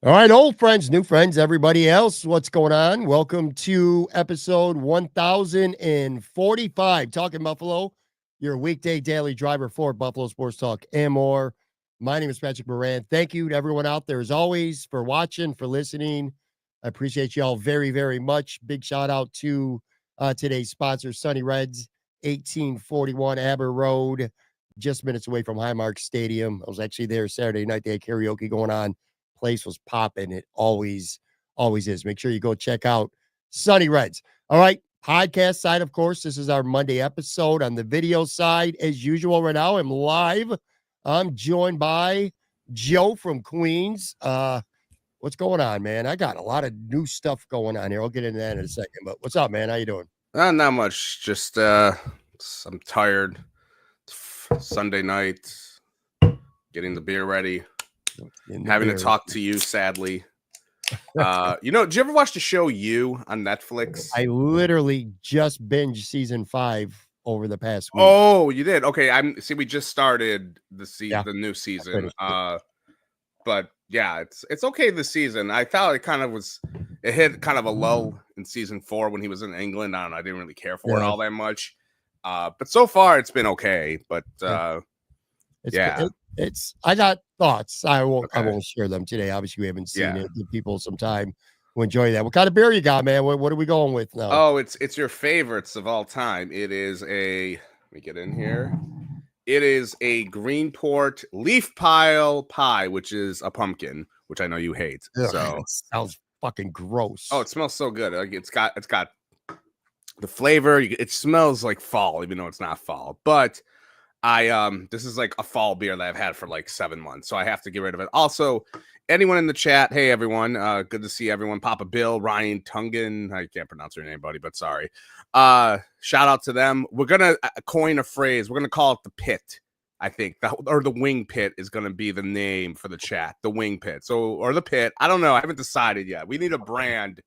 All right, old friends, new friends, everybody else, what's going on? Welcome to episode 1045, Talking Buffalo, your weekday daily driver for Buffalo Sports Talk and more. My name is Patrick Moran. Thank you to everyone out there, as always, for watching, for listening. I appreciate you all very, very much. Big shout out to today's sponsor, Sunny Reds, 1841 Aber Road, just minutes away from Highmark Stadium. I was actually there Saturday night. They had karaoke going on. Place was popping. It always is. Make sure you go check out Sunny Reds. All right. Podcast side, of course. This is our Monday episode. On the video side, as usual, right now, I'm live. I'm joined by Joe from Queens. What's going on, man? I got a lot of new stuff going on here. I'll get into that in a second. But what's up, man? How you doing? Not much. Just I'm tired. Sunday night, getting the beer ready, having to talk to you. Sadly, did you ever watch the show You on Netflix? I literally just binged season 5 over the past week. Oh, you did? Okay, we just started the new season. But yeah, it's okay this season. I thought it hit kind of a lull in season 4 when he was in England. I didn't really care for it all that much. But so far it's been okay. But it's I got thoughts. I won't share them today. Obviously, we haven't seen it. Give people some time to enjoy that. What kind of beer you got, man? What are we going with now? Oh, it's your favorites of all time. It is let me get in here. It is a Greenport Leaf Pile Pie, which is a pumpkin, which I know you hate. Ugh, so it sounds fucking gross. Oh, it smells so good. Like it's got the flavor. It smells like fall, even though it's not fall. But this is like a fall beer that I've had for like 7 months, so I have to get rid of it. Also, anyone in the chat, hey everyone, good to see everyone. Papa Bill, Ryan Tungan, I can't pronounce your name, buddy, but sorry. Shout out to them. We're gonna coin a phrase. We're gonna call it the pit. I think or the wing pit is gonna be the name for the chat. The wing pit. Or the pit. I don't know. I haven't decided yet. We need a brand.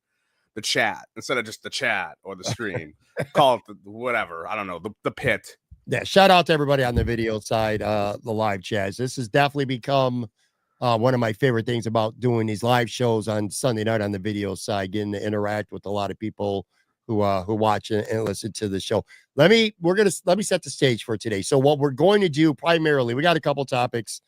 The chat instead of just the chat or the stream. Call it whatever. I don't know. The pit. Yeah, shout out to everybody on the video side, the live chats. This has definitely become one of my favorite things about doing these live shows on Sunday night on the video side, getting to interact with a lot of people who watch and listen to the show. Let me set the stage for today. So what we're going to do primarily, we got a couple topics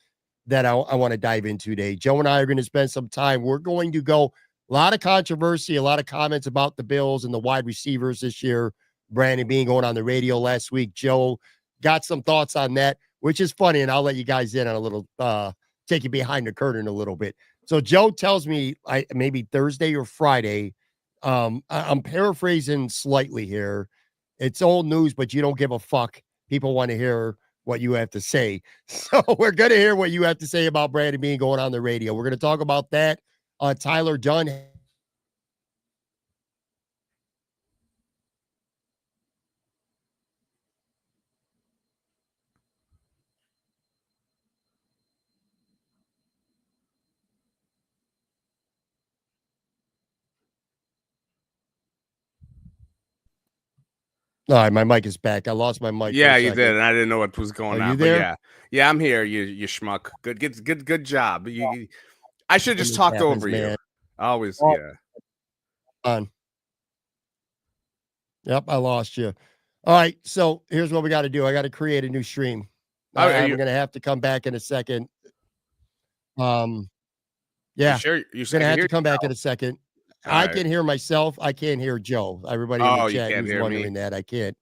that I want to dive into today. Joe and I are going to spend some time. We're going to go a lot of controversy, a lot of comments about the Bills and the wide receivers this year. Brandon Beane going on the radio last week. Joe got some thoughts on that, which is funny, and I'll let you guys in on a little, take you behind the curtain a little bit. So Joe tells me maybe Thursday or Friday, I'm paraphrasing slightly here. It's old news, but you don't give a fuck. People want to hear what you have to say. So we're going to hear what you have to say about Brandon Beane going on the radio. We're going to talk about that. Tyler Dunn All right, my mic is back. I lost my mic. Yeah, you did, and I didn't know what was going on. You there? But yeah, I'm here. You schmuck. Good job. I should have just talked over man. You. Always, On. Yep, I lost you. All right, so here's what we got to do. I got to create a new stream. I'm going to have to come back in a second. Yeah, you're going to have to come back in a second. I can hear myself. I can't hear Joe. Everybody in the chat who's wondering that. I can't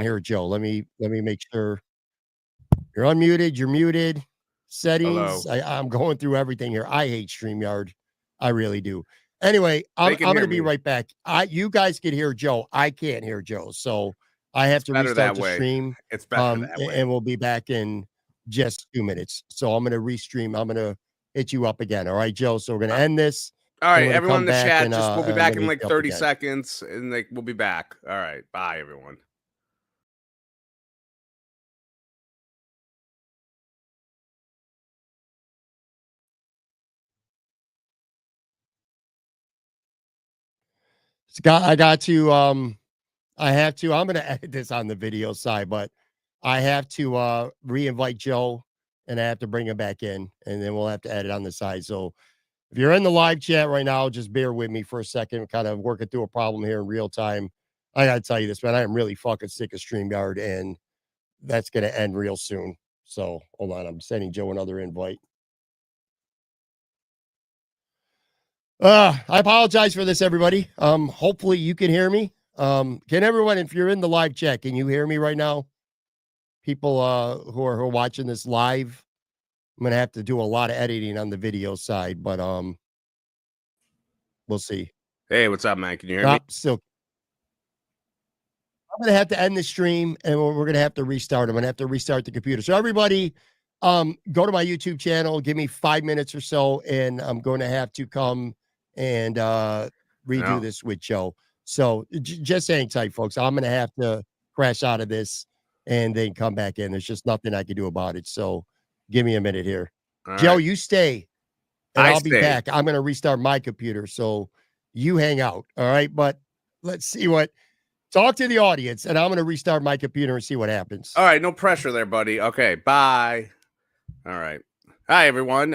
hear Joe. Let me make sure you're unmuted. You're muted. Settings. I'm going through everything here. I hate StreamYard. I really do. Anyway, I'm going to be right back. You guys can hear Joe. I can't hear Joe. So I have to restart the stream. It's better that way. And we'll be back in just 2 minutes. So I'm going to restream. I'm going to hit you up again. All right, Joe. So we're going to end this. All right, everyone in the chat, we'll be back in like 30 seconds, and we'll be back. All right, bye, everyone. I got to, I'm going to edit this on the video side, but I have to re-invite Joe, and I have to bring him back in, and then we'll have to edit on the side. So If you're in the live chat right now, just bear with me for a second, kind of working through a problem here in real time. I got to tell you this, man. I am really fucking sick of StreamYard, and that's going to end real soon. So hold on. I'm sending Joe another invite. I apologize for this, everybody. Hopefully you can hear me. Can everyone, if you're in the live chat, can you hear me right now? People who are watching this live, I'm gonna have to do a lot of editing on the video side, but we'll see. Hey, what's up, man? Can you hear me? Still, I'm gonna have to end the stream, and we're gonna have to restart. I'm gonna have to restart the computer. So everybody, go to my YouTube channel. Give me 5 minutes or so, and I'm going to have to come and redo this with Joe. So just hang tight, folks. I'm gonna have to crash out of this and then come back in. There's just nothing I can do about it. So give me a minute here. All Joe, right. you stay, and I'll be back. I'm gonna restart my computer, so you hang out. All right, but let's see what. Talk to the audience, and I'm going to restart my computer and see what happens. All right, no pressure there, buddy. Okay, bye. All right. Hi, everyone.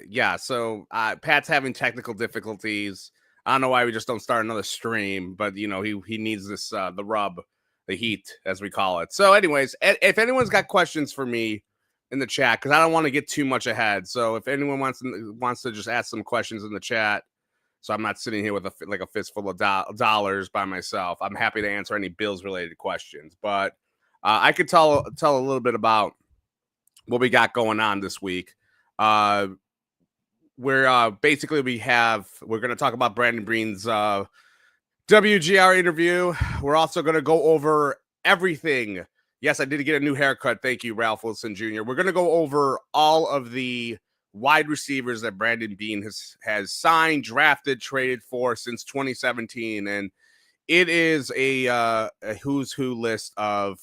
Yeah, so Pat's having technical difficulties. I don't know why we just don't start another stream, but, you know, he needs this, the rub, the heat, as we call it. So anyways, if anyone's got questions for me in the chat, because I don't want to get too much ahead. So if anyone wants to just ask some questions in the chat, so I'm not sitting here with a fistful of dollars by myself. I'm happy to answer any Bills related questions, but I could tell a little bit about what we got going on this week. We're basically we're going to talk about Brandon Beane's WGR interview. We're also going to go over everything. Yes, I did get a new haircut. Thank you, Ralph Wilson Jr. We're going to go over all of the wide receivers that Brandon Beane has signed, drafted, traded for since 2017, and it is a who's who list of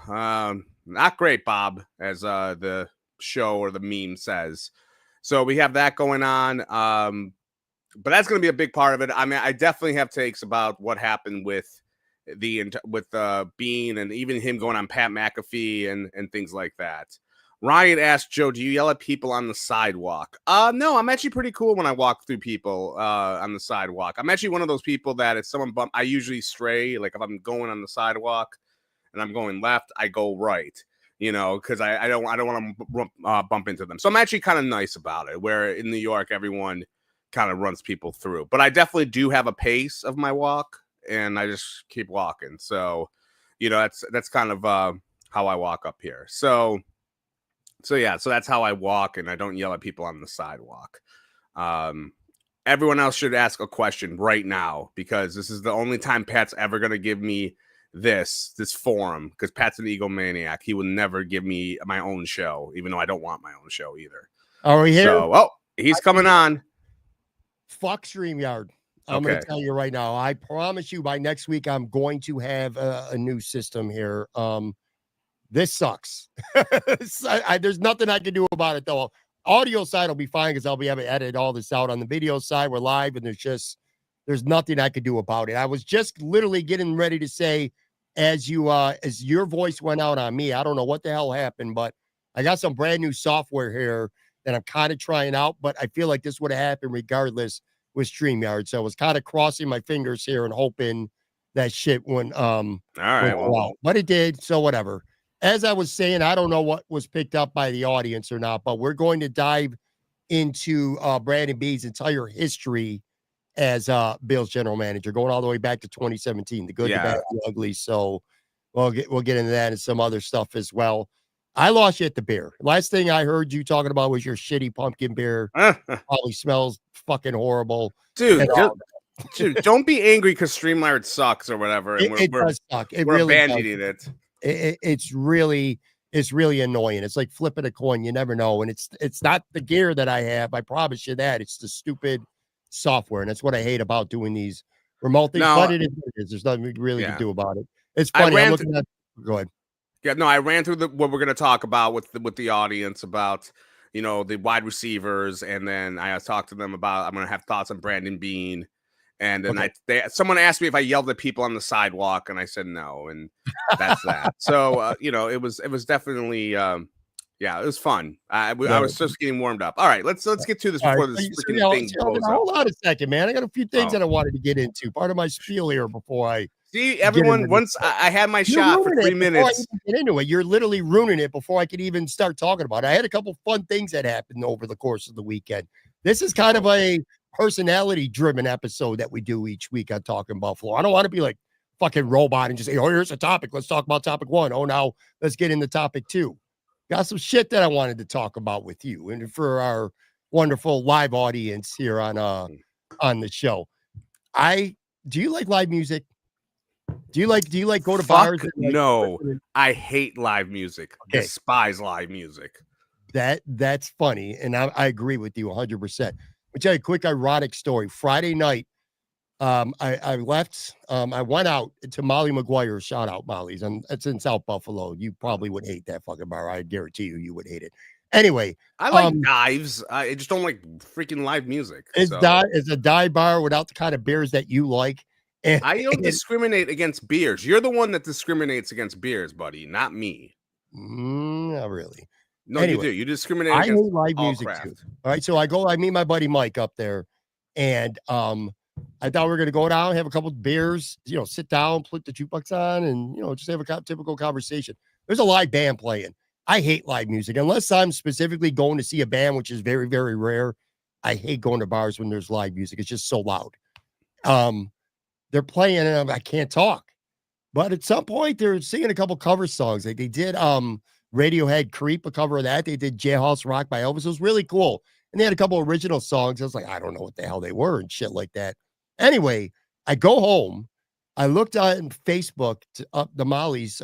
not great, Bob, as the show or the meme says. So we have that going on, but that's going to be a big part of it. I mean, I definitely have takes about what happened with Beane and even him going on Pat McAfee and things like that. Ryan asked, Joe, do you yell at people on the sidewalk? No, I'm actually pretty cool when I walk through people on the sidewalk. I'm actually one of those people that if someone I usually stray. Like if I'm going on the sidewalk and I'm going left, I go right, you know, because I don't want to bump into them. So I'm actually kind of nice about it, where in New York, everyone kind of runs people through. But I definitely do have a pace of my walk, and I just keep walking. So, you know, that's kind of how I walk up here. So yeah, so that's how I walk, and I don't yell at people on the sidewalk. Everyone else should ask a question right now, because this is the only time Pat's ever going to give me this forum, because Pat's an egomaniac. He will never give me my own show, even though I don't want my own show either. Are we here? So, he's coming on. Fuck StreamYard. I'm going to tell you right now. I promise you by next week, I'm going to have a new system here. This sucks. There's nothing I can do about it, though. Audio side will be fine because I'll be able to edit all this out. On the video side, we're live, and there's nothing I could do about it. I was just literally getting ready to say, as your voice went out on me, I don't know what the hell happened, but I got some brand new software here that I'm kind of trying out, but I feel like this would have happened regardless with StreamYard. So I was kind of crossing my fingers here and hoping that shit went all right, well, but it did. So whatever. As I was saying, I don't know what was picked up by the audience or not, but we're going to dive into Brandon Beane's entire history as Bills general manager, going all the way back to 2017, the good, the bad, the ugly. So we'll get into that and some other stuff as well. I lost you at the beer. Last thing I heard you talking about was your shitty pumpkin beer. Probably smells fucking horrible. Dude, dude, don't be angry because StreamYard sucks or whatever. And it does suck. It we're really abandoning it. It's really annoying. It's like flipping a coin. You never know. And it's not the gear that I have. I promise you that. It's the stupid software. And that's what I hate about doing these remote things. But it is what it is. There's nothing really to do about it. It's funny. Go ahead. Yeah, no, I ran through what we're going to talk about with the audience about, you know, the wide receivers. And then I talked to them about, I'm going to have thoughts on Brandon Beane. And then someone asked me if I yelled at people on the sidewalk, and I said no, and that's that. So you know, it was definitely Yeah, it was fun. I was just getting warmed up. All right, let's get to this before this freaking thing blows up. Hold on a second, man. I got a few things that I Oh. wanted to get into. Part of my spiel here before I See, get everyone, into once this. I had my You're shot for ruining 3 it before I minutes. even get into it. You're literally ruining it before I could even start talking about it. I had a couple fun things that happened over the course of the weekend. This is kind of a personality-driven episode that we do each week on Talking Buffalo. I don't want to be like fucking robot and just say, oh, here's a topic. Let's talk about topic 1. Oh, now let's get into topic 2. Got some shit that I wanted to talk about with you and for our wonderful live audience here on the show. Do you like live music? Do you like go to bars? And, no, I hate live music. Okay. Despise live music. That's funny, and I agree with you 100%. I'll tell you a quick ironic story. Friday night, I left. I went out to Molly McGuire. Shout out Molly's. It's in South Buffalo. You probably would hate that fucking bar. I guarantee you would hate it. Anyway, I like dives. I just don't like freaking live music. It's a dive bar without the kind of beers that you like. And I don't discriminate against beers. You're the one that discriminates against beers, buddy, not me. Not really. No, anyway, you do. You discriminate I against hate live music craft. too. All right, so I meet my buddy Mike up there, and I thought we were gonna go down, have a couple of beers, sit down, put the jukebox on, and just have a typical conversation. There's a live band playing. I hate live music unless I'm specifically going to see a band, which is very, very rare. I hate going to bars when there's live music. It's just so loud. They're playing and I can't talk. But at some point, they're singing a couple cover songs. Like they did Radiohead Creep, a cover of that. They did Jailhouse Rock by Elvis. It was really cool. And they had a couple original songs. I was like, I don't know what the hell they were and shit like that. Anyway, I go home. I looked on Facebook up the Molly's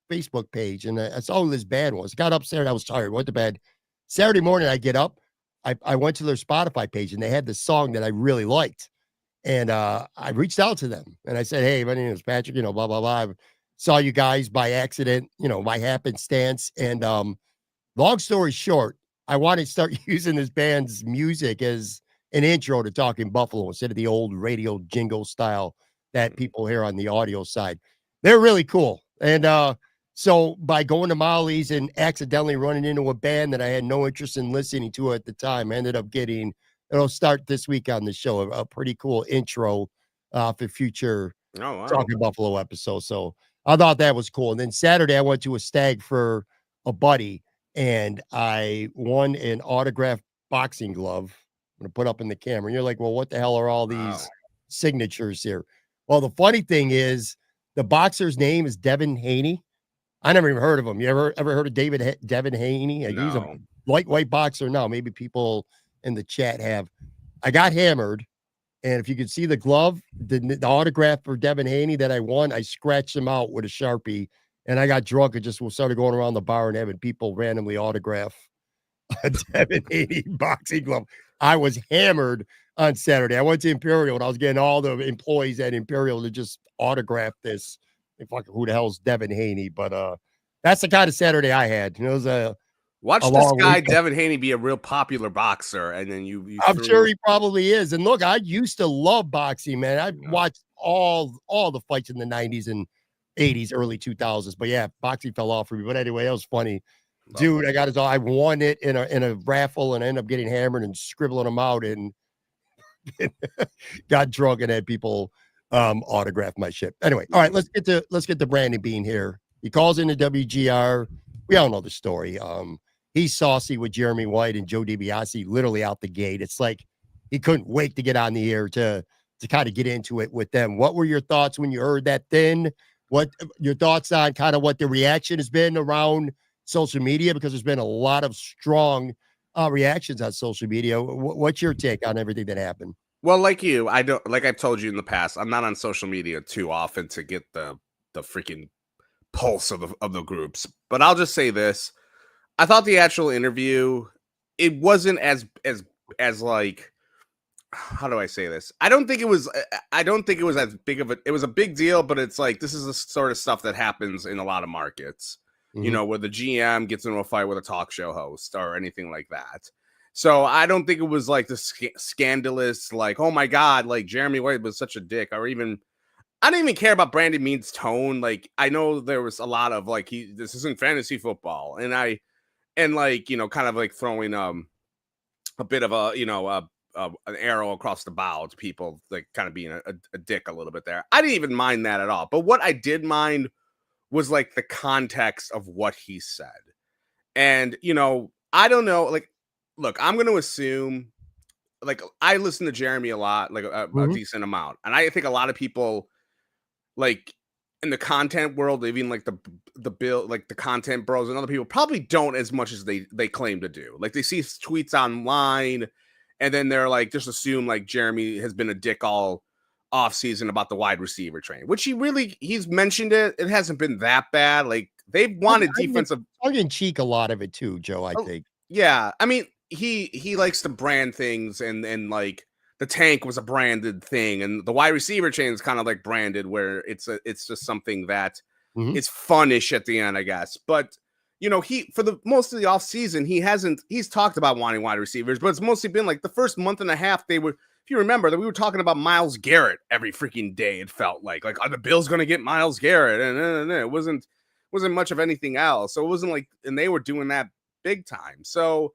Facebook page, and I saw who this band was. Got upstairs. I was tired. Went to bed. Saturday morning, I get up. I went to their Spotify page, and they had this song that I really liked. And I reached out to them, and I said, hey, my name is Patrick, blah, blah, blah. I saw you guys by accident, by happenstance. And long story short, I want to start using this band's music as an intro to Talking Buffalo instead of the old radio jingle style that people hear on the audio side. They're really cool. And so by going to Molly's and accidentally running into a band that I had no interest in listening to at the time, I ended up getting, it'll start this week on the show, a pretty cool intro for future Talking Buffalo episodes. So I thought that was cool. And then Saturday, I went to a stag for a buddy, and I won an autographed boxing glove. I'm going to put up in the camera. And you're like, well, what the hell are all these signatures here? Well, the funny thing is the boxer's name is Devin Haney. I never even heard of him. You ever heard of Devin Haney? No. He's a lightweight boxer now. Maybe people in the chat have. I got hammered, and if you could see the glove, the autograph for Devin Haney that I won, I scratched him out with a Sharpie, and I got drunk and just started going around the bar and having people randomly autograph a Devin Haney boxing glove. I was hammered on Saturday. I went to Imperial, and I was getting all the employees at Imperial to just autograph this. Fucking who the hell's Devin Haney? But that's the kind of Saturday I had. It was watch this guy weekend. Devin Haney be a real popular boxer, and then you I'm sure he probably is. And look, I used to love boxing, man. I watched all the fights in the 90s and 80s, early 2000s. But yeah, boxing fell off for me. But anyway, that was funny. Dude, I won it in a raffle, and I ended up getting hammered and scribbling them out, and got drunk and had people autograph my shit. Anyway, all right, let's get to Brandon Beane here. He calls in the WGR. We all know the story. He's saucy with Jeremy White and Joe Dibiase literally out the gate. It's like he couldn't wait to get on the air to kind of get into it with them. What were your thoughts when you heard that then? What your thoughts on kind of what the reaction has been around social media? Because there's been a lot of strong reactions on social media. What's your take on everything that happened? Well, like I've told you in the past, I'm not on social media too often to get the freaking pulse of the groups. But I'll just say this. I thought the actual interview, it wasn't as like, how do I say this? I don't think it was as big of it was a big deal, but it's like, this is the sort of stuff that happens in a lot of markets, where the GM gets into a fight with a talk show host or anything like that. So I don't think it was like the scandalous, like, oh my God, like Jeremy White was such a dick, or even, I didn't even care about Brandon Beane's tone. Like, I know there was a lot of like, this isn't fantasy football. And and like, kind of like throwing a bit of a, an arrow across the bow to people, like kind of being a dick a little bit there. I didn't even mind that at all. But what I did mind was like the context of what he said. And, I don't know, like, look, I'm going to assume, like, I listen to Jeremy a lot, like a Mhm. decent amount. And I think a lot of people, like, in the content world, even like like the content bros and other people probably don't as much as they claim to do. Like, they see tweets online and then they're like, just assume like Jeremy has been a dick all off season about the wide receiver train, which he's mentioned it. It hasn't been that bad. Like, they've wanted I think it's defensive. tongue in cheek a lot of it too, Joe, I Oh, think. yeah. I mean, he likes to brand things, and like the tank was a branded thing, and the wide receiver chain is kind of like branded, where it's just something that Mhm. is funnish at the end, I guess. But he, for the most of the offseason, he's talked about wanting wide receivers, but it's mostly been like the first month and a half. They were, if you remember, that we were talking about Myles Garrett every freaking day. It felt like are the Bills going to get Myles Garrett? And it wasn't much of anything else. So it wasn't like, and they were doing that big time. So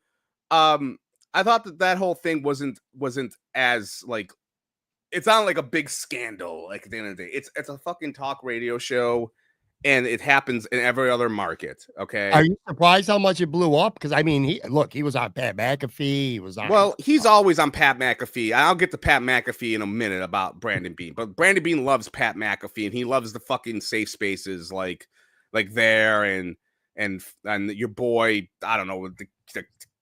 I thought that whole thing wasn't as like, it's not like a big scandal. Like, at the end of the day, it's a fucking talk radio show, and it happens in every other market. Are Okay. you surprised how much it blew up? Because I mean, he was on Pat McAfee. He was on. Well, he's always on Pat McAfee. I'll get to Pat McAfee in a minute about Brandon Beane, but Brandon Beane loves Pat McAfee, and he loves the fucking safe spaces like there, and your boy, I don't know, the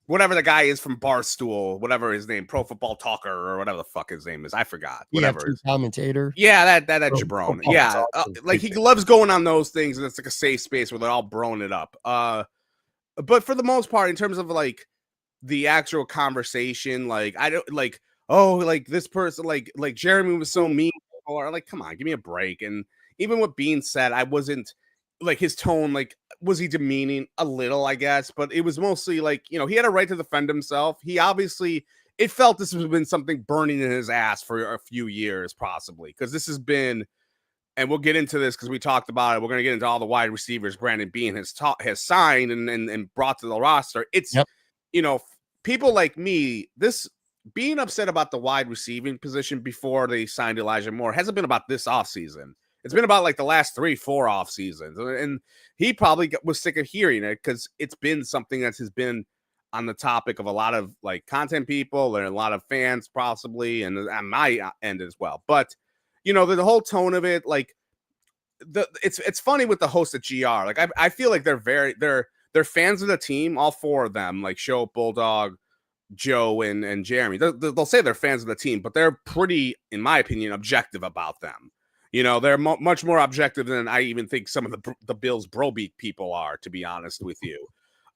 whatever the guy is from Barstool, whatever his name, Pro Football Talker or whatever the fuck his name is, I forgot. Whatever. EFT commentator. Yeah, that Jabron. Football Yeah, talk. like he loves going on those things, and it's like a safe space where they're all broing it up. But for the most part, in terms of like the actual conversation, like, I don't like, oh, like this person, like Jeremy was so mean, or like, come on, give me a break. And even what Bean said, I wasn't like, his tone, like, was he demeaning a little, I guess, but it was mostly like, he had a right to defend himself. He obviously, it felt this has been something burning in his ass for a few years, possibly, because this has been, and we'll get into this because we talked about it. We're going to get into all the wide receivers Brandon Beane has signed and brought to the roster. It's, Yep. People like me, this being upset about the wide receiving position before they signed Elijah Moore hasn't been about this offseason. It's been about like the last 3-4 off seasons. And he probably was sick of hearing it because it's been something that has been on the topic of a lot of like content people and a lot of fans possibly, and on my end as well. But, the whole tone of it, like, it's funny with the host at GR. Like, I feel like they're fans of the team, all four of them, like Show, Bulldog, Joe, and Jeremy. They'll say they're fans of the team, but they're pretty, in my opinion, objective about them. They're much more objective than I even think some of the Bills brobeat people are, to be honest with you.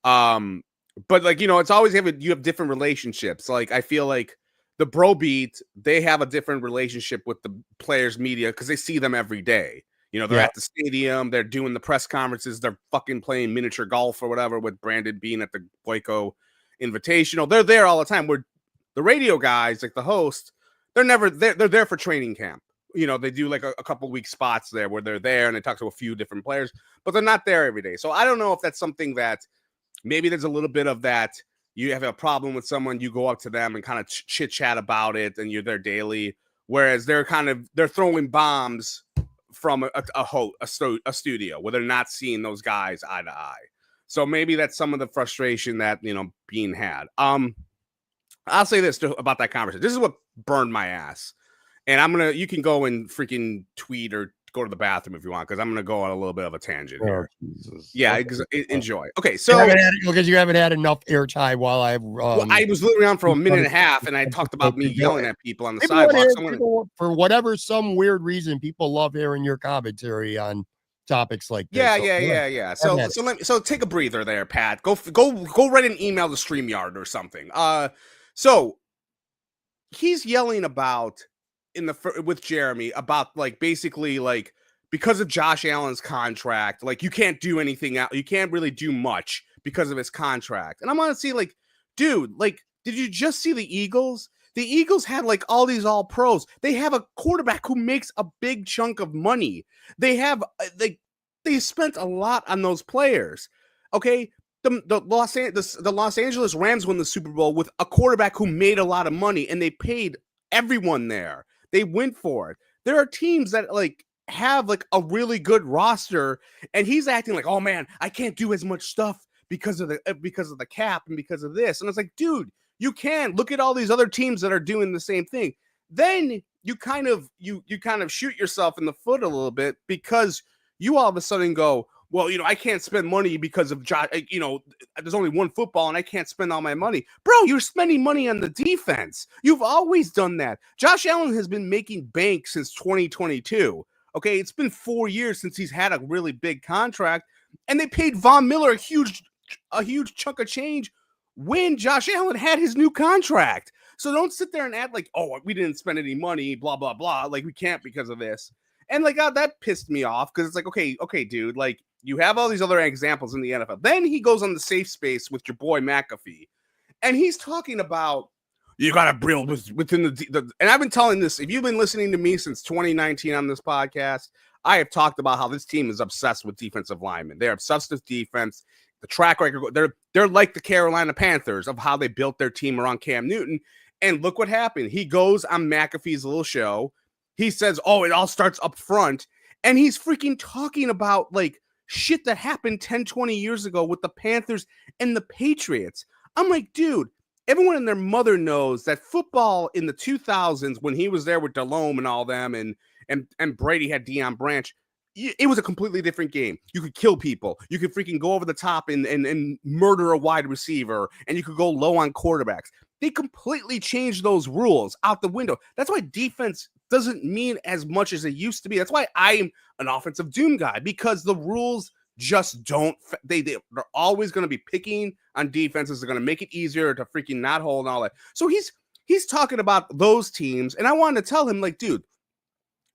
But like, it's always you have different relationships. Like, I feel like the brobeat, they have a different relationship with the players' media because they see them every day. They're at the stadium, they're doing the press conferences, they're fucking playing miniature golf or whatever with Brandon Beane at the Boyko Invitational. They're there all the time. Where the radio guys, like the host, they're never there. They're there for training camp. They do like a couple week spots there where they're there and they talk to a few different players, but they're not there every day. So I don't know if that's something that maybe there's a little bit of that. You have a problem with someone, you go up to them and kind of chit chat about it, and you're there daily. Whereas they're throwing bombs from a studio where they're not seeing those guys eye to eye. So maybe that's some of the frustration that Beane had. I'll say this about that conversation. This is what burned my ass, and you can go and freaking tweet or go to the bathroom if you want, because I'm gonna go on a little bit of a tangent here. Jesus. Yeah, Okay. enjoy. Okay, so Because you haven't had enough airtime while I've I was literally on for a minute and a half, and I talked about me yelling at people on the sidewalk. For whatever some weird reason, people love hearing your commentary on topics like this. Yeah. So take a breather there, Pat. Go write an email to StreamYard or something. So he's yelling about with Jeremy about like basically like, because of Josh Allen's contract, like you can't do anything out. You can't really do much because of his contract. And I'm gonna see like, dude, like, did you just see the Eagles? The Eagles had like all these all pros. They have a quarterback who makes a big chunk of money. They have they spent a lot on those players. Okay. the Los Angeles Rams won the Super Bowl with a quarterback who made a lot of money, and they paid everyone there. They went for it. There are teams that like have like a really good roster, and he's acting like, oh man, I can't do as much stuff because of the cap and because of this. And it's like, dude, you can look at all these other teams that are doing the same thing. Then you kind of shoot yourself in the foot a little bit because you all of a sudden go, well, I can't spend money because of there's only one football and I can't spend all my money. Bro, you're spending money on the defense. You've always done that. Josh Allen has been making bank since 2022. Okay, it's been 4 years since he's had a really big contract, and they paid Von Miller a huge chunk of change when Josh Allen had his new contract. So don't sit there and act like, oh, we didn't spend any money, blah, blah, blah. Like, we can't because of this. And like, that pissed me off because it's like, okay, dude, like, you have all these other examples in the NFL. Then he goes on the safe space with your boy McAfee, and he's talking about you got to build within the. And I've been telling this. If you've been listening to me since 2019 on this podcast, I have talked about how this team is obsessed with defensive linemen. They're obsessed with defense. The track record. They're like the Carolina Panthers of how they built their team around Cam Newton. And look what happened. He goes on McAfee's little show. He says, "Oh, it all starts up front," and he's freaking talking about like shit that happened 10, 20 years ago with the Panthers and the Patriots. I'm like, dude, everyone and their mother knows that football in the 2000s, when he was there with Delhomme and all them, and Brady had Deion Branch, it was a completely different game. You could kill people. You could freaking go over the top and murder a wide receiver, and you could go low on quarterbacks. They completely changed those rules out the window. That's why defense doesn't mean as much as it used to be. That's why I'm an offensive doom guy, because the rules just don't. They're always going to be picking on defenses. They're going to make it easier to freaking not hold and all that. So he's talking about those teams, and I wanted to tell him, like, dude,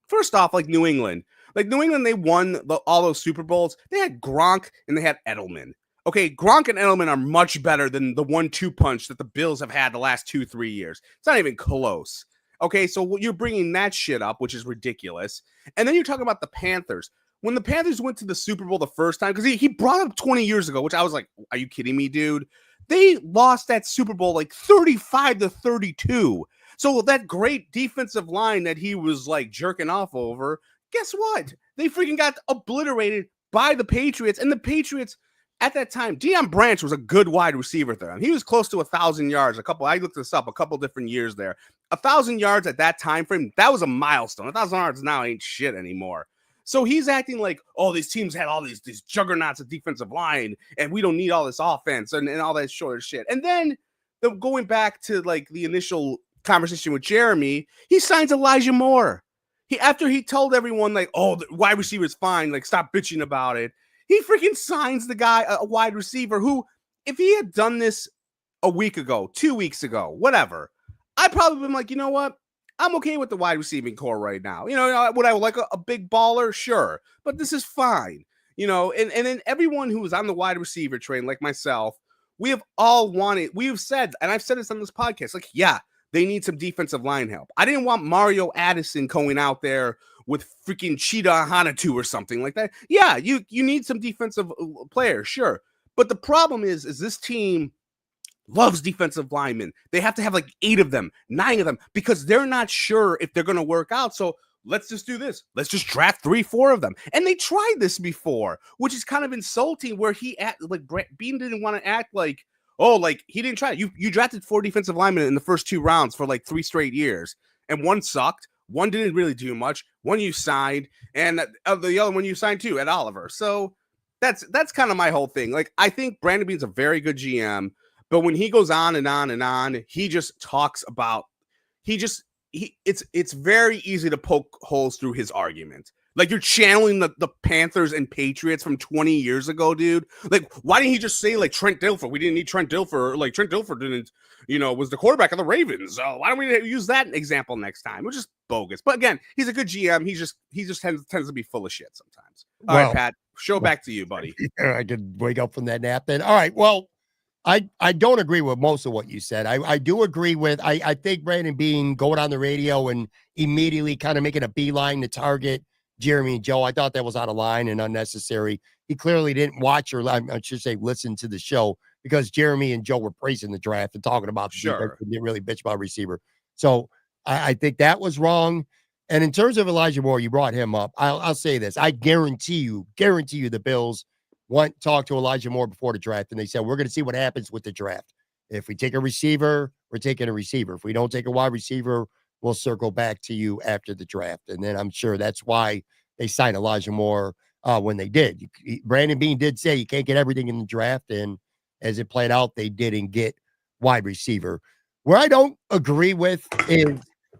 first off, like New England, they won all those Super Bowls. They had Gronk and they had Edelman. Okay, Gronk and Edelman are much better than the 1-2 punch that the Bills have had the last 2-3 years. It's not even close. Okay, so you're bringing that shit up, which is ridiculous. And then you're talking about the Panthers. When the Panthers went to the Super Bowl the first time, because he brought it up 20 years ago, which I was like, are you kidding me, dude? They lost that Super Bowl like 35-32. So that great defensive line that he was like jerking off over, guess what? They freaking got obliterated by the Patriots. And the Patriots, at that time, Deion Branch was a good wide receiver there. He was close to 1,000 yards. I looked this up, a couple different years there. 1,000 yards at that time frame, that was a milestone. 1,000 yards now ain't shit anymore. So he's acting like, oh, these teams had all these juggernauts of defensive line, and we don't need all this offense and all that short of shit. And then going back to like the initial conversation with Jeremy, he signs Elijah Moore. After he told everyone like, oh, the wide receiver's fine, like stop bitching about it. He freaking signs the guy, a wide receiver who, if he had done this a week ago, 2 weeks ago, whatever, I'd probably been like, you know what? I'm okay with the wide receiving core right now. Would I like a big baller? Sure. But this is fine. And then everyone who was on the wide receiver train, like myself, we have said, and I've said this on this podcast, like, yeah, they need some defensive line help. I didn't want Mario Addison going out there with freaking Cheetah Hanatu or something like that. Yeah, you need some defensive players, sure. But the problem is this team loves defensive linemen. They have to have like 8 of them, 9 of them, because they're not sure if they're going to work out. So let's just do this. Let's just draft 3-4 of them. And they tried this before, which is kind of insulting, where Beane didn't want to act like, oh, like he didn't try it. You drafted 4 defensive linemen in the first 2 rounds for like 3 straight years, and one sucked. One didn't really do much. One you signed, and the other one you signed too, Ed Oliver. So that's kind of my whole thing. Like, I think Brandon Beane's a very good GM, but when he goes on and on and on, he just talks about it's very easy to poke holes through his argument. Like, you're channeling the Panthers and Patriots from 20 years ago, dude. Like, why didn't he just say, like, Trent Dilfer? We didn't need Trent Dilfer. Like, Trent Dilfer didn't, was the quarterback of the Ravens. Why don't we use that example next time? Which is bogus. But again, he's a good GM. He just tends to be full of shit sometimes. All right, Pat, back to you, buddy. I could wake up from that nap then. All right, well, I don't agree with most of what you said. I do agree with, I think Brandon Beane going on the radio and immediately kind of making a beeline to target Jeremy and Joe. I thought that was out of line and unnecessary. He clearly didn't watch, or I should say listen to the show, because Jeremy and Joe were praising the draft and talking about the defense and didn't really bitch about receiver. So I think that was wrong. And in terms of Elijah Moore, you brought him up. I'll say this. I guarantee you the Bills talked to Elijah Moore before the draft, and they said, we're going to see what happens with the draft. If we take a receiver, we're taking a receiver. If we don't take a wide receiver, we'll circle back to you after the draft. And then I'm sure that's why they signed Elijah Moore when they did. Brandon Beane did say you can't get everything in the draft, and as it played out, they didn't get wide receiver. Where I don't agree with is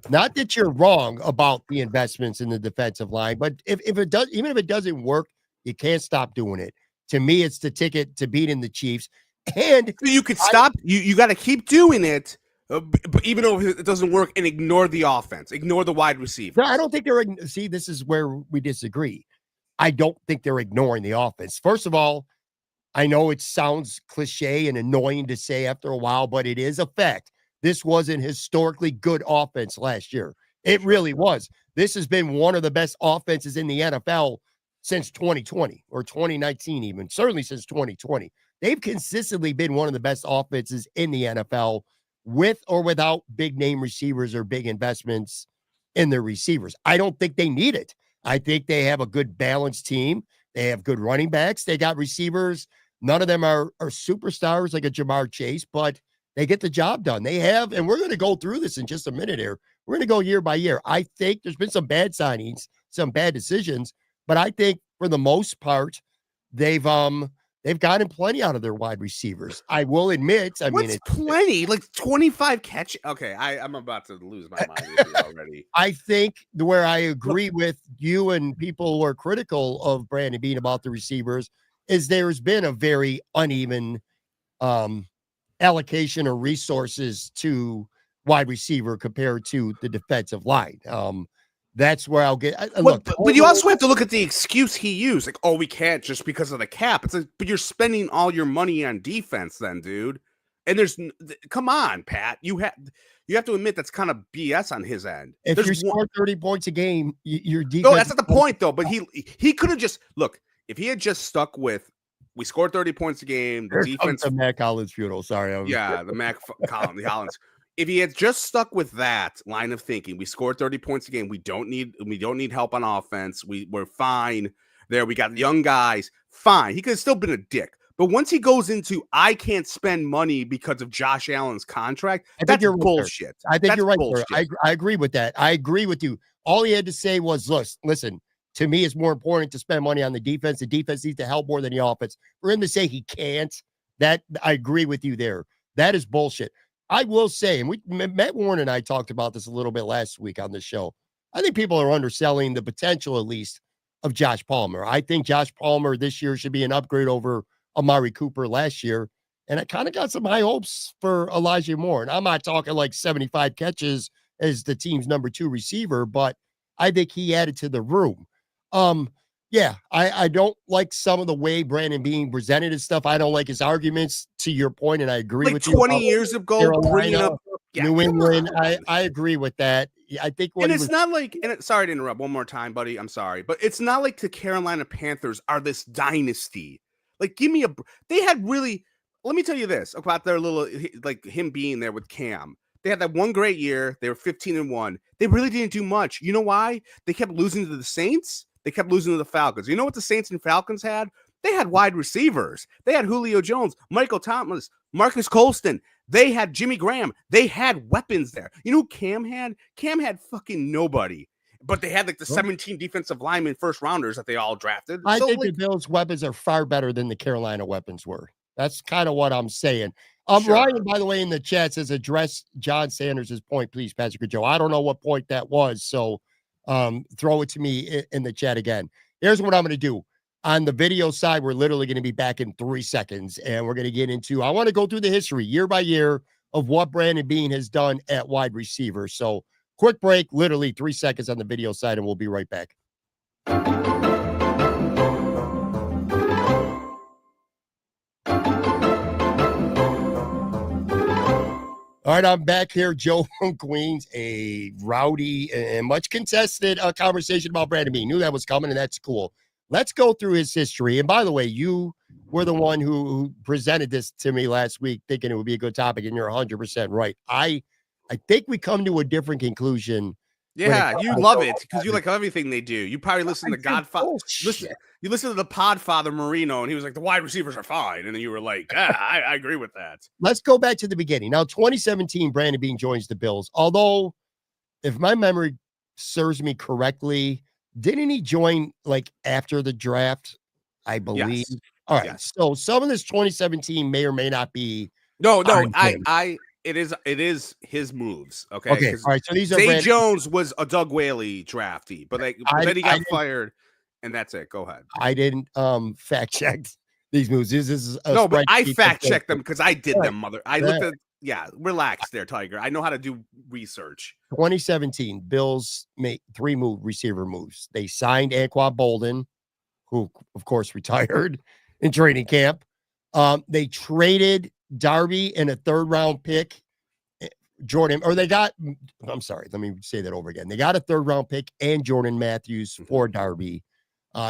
not that you're wrong about the investments in the defensive line, but if it does, even if it doesn't work, you can't stop doing it. To me, it's the ticket to beating the Chiefs. And you could stop. You got to keep doing it, but even though it doesn't work, and ignore the offense, ignore the wide receiver. No, I don't think they're. See, this is where we disagree. I don't think they're ignoring the offense. First of all, I know it sounds cliche and annoying to say after a while, but it is a fact. This was an historically good offense last year. It really was. This has been one of the best offenses in the NFL since 2020 or 2019, even certainly since 2020. They've consistently been one of the best offenses in the NFL with or without big name receivers or big investments in their receivers. I don't think they need it. I think they have a good balanced team. They have good running backs. They got receivers. None of them are superstars like a Jamar Chase, but they get the job done. They have, and we're going to go through this in just a minute here. We're going to go year by year. I think there's been some bad signings, some bad decisions, but I think for the most part, they've gotten plenty out of their wide receivers. I will admit. I mean, it's plenty, like 25 catch. Okay, I'm about to lose my mind with you already. I think where I agree with you and people who are critical of Brandon Beane about the receivers is there's been a very uneven allocation of resources to wide receiver compared to the defensive line. That's where I'll get. Look, but you also have to look at the excuse he used. Like, oh, we can't just because of the cap. It's like, but you're spending all your money on defense, then, dude. And come on, Pat. You have to admit that's kind of BS on his end. If you score 30 points a game, your defense. No, that's not the point, though. But he could have just look. If he had just stuck with, we scored 30 points a game. The defense. The Mac Collins funeral. Sorry. The Mac Collins. If he had just stuck with that line of thinking, we scored 30 points a game. We don't need help on offense. We're fine there. We got young guys. Fine. He could have still been a dick. But once he goes into, I can't spend money because of Josh Allen's contract, that's bullshit. I think you're right. I agree with that. I agree with you. All he had to say was, listen, to me, it's more important to spend money on the defense. The defense needs to help more than the offense. For him to say he can't, that I agree with you there. That is bullshit. I will say, and Matt Warren and I talked about this a little bit last week on the show. I think people are underselling the potential, at least, of Josh Palmer. I think Josh Palmer this year should be an upgrade over Amari Cooper last year. And I kind of got some high hopes for Elijah Moore. And I'm not talking like 75 catches as the team's number 2 receiver, but I think he added to the room. Yeah, I don't like some of the way Brandon Beane presented his stuff. I don't like his arguments, to your point, and I agree with you. 20 years ago, bringing up New England. I agree with that. I think not like, sorry to interrupt one more time, buddy. I'm sorry, but it's not like the Carolina Panthers are this dynasty. Like, they had really, let me tell you this about their little, like him being there with Cam. They had that one great year. They were 15-1. They really didn't do much. You know why? They kept losing to the Saints. They kept losing to the Falcons. You know what the Saints and Falcons had? They had wide receivers. They had Julio Jones, Michael Thomas, Marcus Colston. They had Jimmy Graham. They had weapons there. You know who Cam had? Cam had fucking nobody. But they had like the 17 defensive linemen first rounders that they all drafted. I think the Bills' weapons are far better than the Carolina weapons were. That's kind of what I'm saying. Sure. Ryan, by the way, in the chat says address John Sanders' point, please, Patrick and Joe. I don't know what point that was, so throw it to me in the chat again. Here's what I'm going to do. On the video side, we're literally going to be back in 3 seconds, and we're going to get into, I want to go through the history year by year of what Brandon Beane has done at wide receiver. So quick break, literally 3 seconds on the video side, and we'll be right back. All right, I'm back here. Joe from Queens, a rowdy and much contested conversation about Brandon Beane. Knew that was coming, and that's cool. Let's go through his history. And by the way, you were the one who presented this to me last week, thinking it would be a good topic, and you're 100% right. I think we come to a different conclusion. Yeah, you love it because you like everything they do. You probably listen to Godfather. You listen to the Podfather Marino, and he was like, "The wide receivers are fine," and then you were like, "Yeah, I agree with that." Let's go back to the beginning. Now, 2017, Brandon Beane joins the Bills. Although, if my memory serves me correctly, didn't he join like after the draft? I believe. Yes. All right. Yes. So some of this 2017 may or may not be. No, it is his moves. Okay. Okay. All right. So these are Zay Jones was a Doug Whaley draftee, but then he got fired, and that's it. Go ahead. I didn't fact check these moves. This is no, but I fact checked them because I did them, mother. I looked at relax there, Tiger. I know how to do research. 2017, Bills made 3 receiver moves. They signed Anquan Bolden, who of course retired in training camp. They traded Darby in a 3rd round pick. I'm sorry, let me say that over again. They got a 3rd round pick and Jordan Matthews for Darby.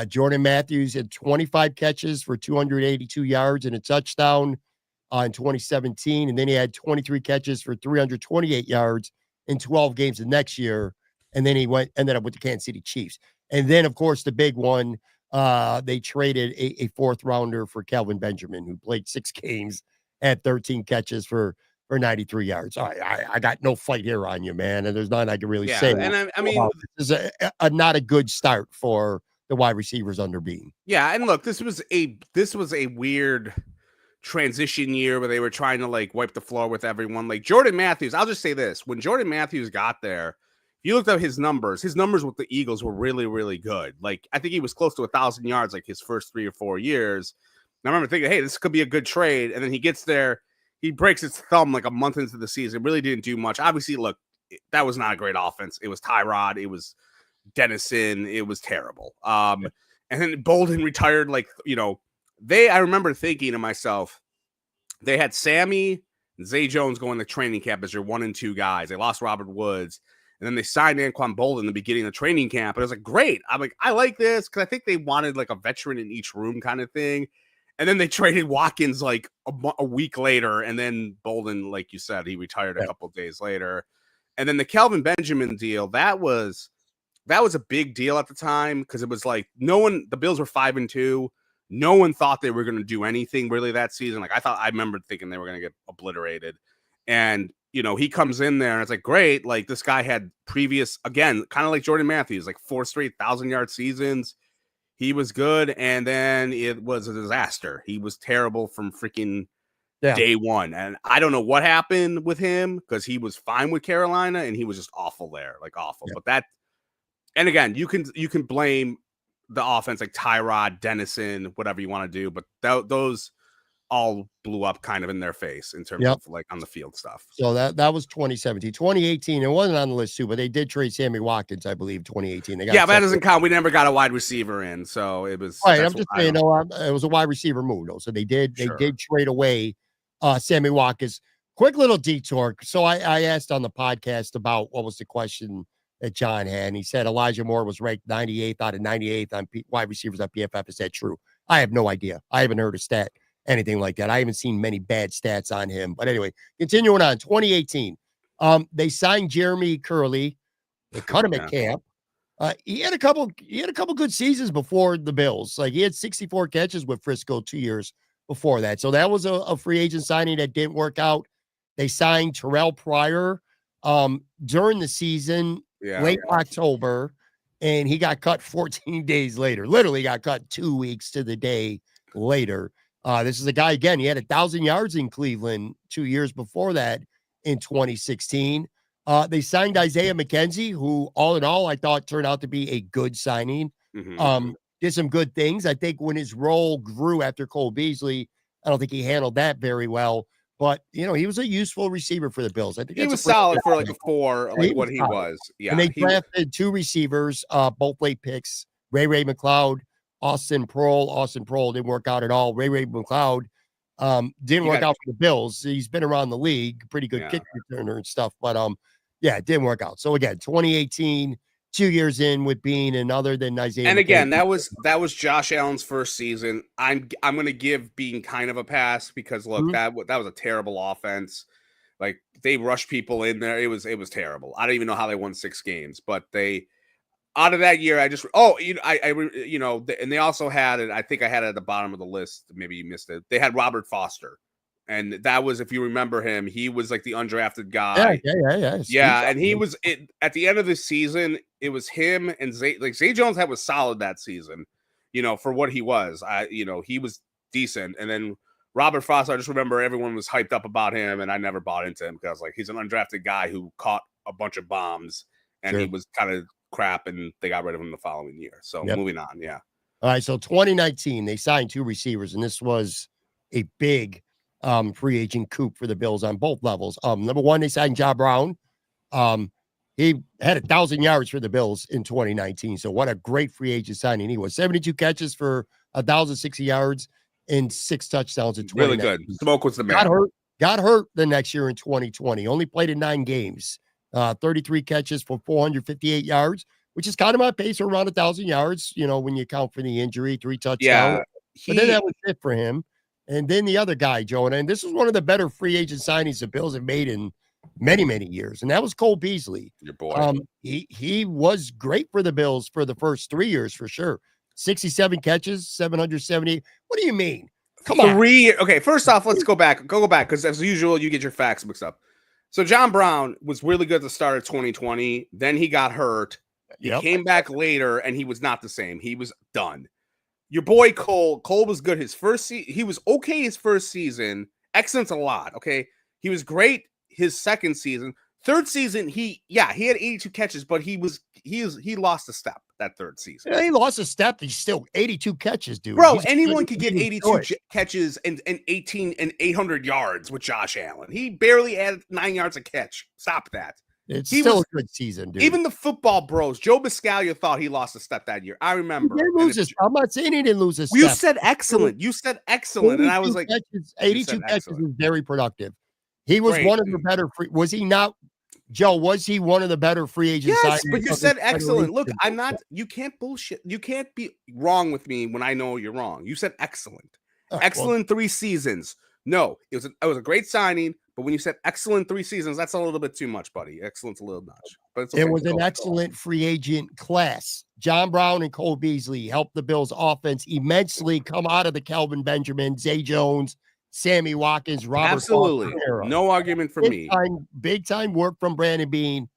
Jordan Matthews had 25 catches for 282 yards and a touchdown in 2017. And then he had 23 catches for 328 yards in 12 games the next year. And then he ended up with the Kansas City Chiefs. And then, of course, the big one, they traded a 4th rounder for Kelvin Benjamin, who played 6 games, had 13 catches for 93 yards. I got no fight here on you, man. And there's nothing I can really say. And I mean, this is not a good start for the wide receivers under Beane. Yeah, and look, this was a weird transition year where they were trying to like wipe the floor with everyone. Like Jordan Matthews, I'll just say this: when Jordan Matthews got there, you looked at his numbers with the Eagles were really, really good. Like I think he was close to 1,000 yards like his first 3 or 4 years. And I remember thinking, hey, this could be a good trade. And then he gets there, he breaks his thumb like a month into the season. Really didn't do much. Obviously, look, that was not a great offense. It was Tyrod. It was Dennison. It was terrible. And then Bolden retired. Like, I remember thinking to myself, they had Sammy and Zay Jones going to training camp as your 1 and 2 guys. They lost Robert Woods. And then they signed Anquan Bolden in the beginning of training camp. And I was like, great. I'm like, I like this because I think they wanted like a veteran in each room kind of thing. And then they traded Watkins like a week later. And then Bolden, like you said, he retired a couple of days later. And then the Kelvin Benjamin deal, that was a big deal at the time because it was like the Bills were 5-2. No one thought they were going to do anything really that season. Like I remember thinking they were going to get obliterated. And, he comes in there and it's like, great. Like this guy had previous, again, kind of like Jordan Matthews, like 4 straight 1,000-yard seasons. He was good. And then it was a disaster. He was terrible from freaking day one. And I don't know what happened with him because he was fine with Carolina and he was just awful there, like awful. Yeah. But and again, you can blame the offense like Tyrod, Dennison, whatever you want to do. But those all blew up kind of in their face in terms of like on the field stuff. So that was 2017. 2018, it wasn't on the list too, but they did trade Sammy Watkins, I believe, 2018. But that doesn't count. We never got a wide receiver in, so it was. Right, I'm just saying, it was a wide receiver move, though. So they did trade away Sammy Watkins. Quick little detour. So I asked on the podcast about what was the question that John had, and he said Elijah Moore was ranked 98th out of 98th on wide receivers on PFF. Is that true? I have no idea. I haven't heard a stat. Anything like that. I haven't seen many bad stats on him. But anyway, continuing on, 2018. They signed Jeremy Curley. They cut him at camp. He had a couple good seasons before the Bills. Like he had 64 catches with Frisco 2 years before that. So that was a free agent signing that didn't work out. They signed Terrell Pryor during the season, late October, and he got cut 14 days later. Literally got cut 2 weeks to the day later. This is a guy, again, he had 1,000 yards in Cleveland 2 years before that in 2016. They signed Isaiah McKenzie, who all in all, I thought turned out to be a good signing. Did some good things. I think when his role grew after Cole Beasley, I don't think he handled that very well. But, he was a useful receiver for the Bills. I think he was solid for like a 4, like what he was. Yeah. And they drafted 2 receivers, both late picks, Ray McLeod, Austin Prohl. Austin Prohl didn't work out at all. Ray McLeod Didn't He work got out for the Bills. He's been around the league, pretty good yeah. kick returner and stuff, but yeah, it didn't work out. So again, 2018, 2 years in with Beane, and other than Isaiah And again, McKenzie. that was Josh Allen's first season. I'm going to give Beane kind of a pass because look, Mhm. that was a terrible offense. Like they rushed people in there. It was terrible. I don't even know how they won 6 games, but they out of that year, I just and they also had it. I think I had it at the bottom of the list. Maybe you missed it. They had Robert Foster, and that was, if you remember him, he was like the undrafted Yeah, guy. yeah. Yeah, and he was at the end of the season. It was him and Zay Jones was solid that season, for what he was. He was decent, and then Robert Foster. I just remember everyone was hyped up about him, and I never bought into him because he's an undrafted guy who caught a bunch of bombs, and he Sure. was kind of crap, and they got rid of him the following year. So Yep. moving on, yeah. All right, so 2019, they signed 2 receivers, and this was a big free agent coup for the Bills on both levels. Number one, they signed John Brown. Um, he had 1,000 yards for the Bills in 2019. So what a great free agent signing he was. 72 catches for 1,060 yards and 6 touchdowns in Really 2019. good. Smoke was the man. Got hurt the next year in 2020. Only played in 9 games. 33 catches for 458 yards, which is kind of my pace for around 1,000 yards, when you account for the injury, 3 touchdowns. Yeah, But then that was it for him. And then the other guy, Jonah, and this was one of the better free agent signings the Bills have made in many, many years, and that was Cole Beasley. your boy. He was great for the Bills for the first 3 years for sure. 67 catches, 770. What do you mean? Come on. Okay, first off, let's go back because as usual, you get your facts mixed up. So John Brown was really good at the start of 2020. Then he got hurt. He came back later, and he was not the same. He was done. Your boy Cole was good his first season. He was okay his first season. Excellence a lot. Okay, he was great his second season. Third season, he had 82 catches, but he lost a step that third season. Yeah, he lost a step. He's still 82 catches, dude. Bro, anyone could get 82 catches and 18 and 800 yards with Josh Allen. He barely added 9 yards a catch. Stop that. It's still a good season, dude. Even the football bros, Joe Biscaglia thought he lost a step that year. I remember. I'm not saying he didn't lose a step. You said excellent. And I was like, 82 catches is very productive. He was one of the better was he not, Joe, was he one of the better free agents? Yes, but you said excellent. Look, you can't bullshit. You can't be wrong with me when I know you're wrong. You said excellent. Excellent 3 seasons. No, it was a great signing, but when you said excellent 3 seasons, that's a little bit too much, buddy. Excellent's a little much. But it's okay. It was an excellent free agent class. John Brown and Cole Beasley helped the Bills offense immensely come out of the Kelvin Benjamin, Zay Jones, Sammy Watkins, Robert. Absolutely. No argument for me. Big time work from Brandon Beane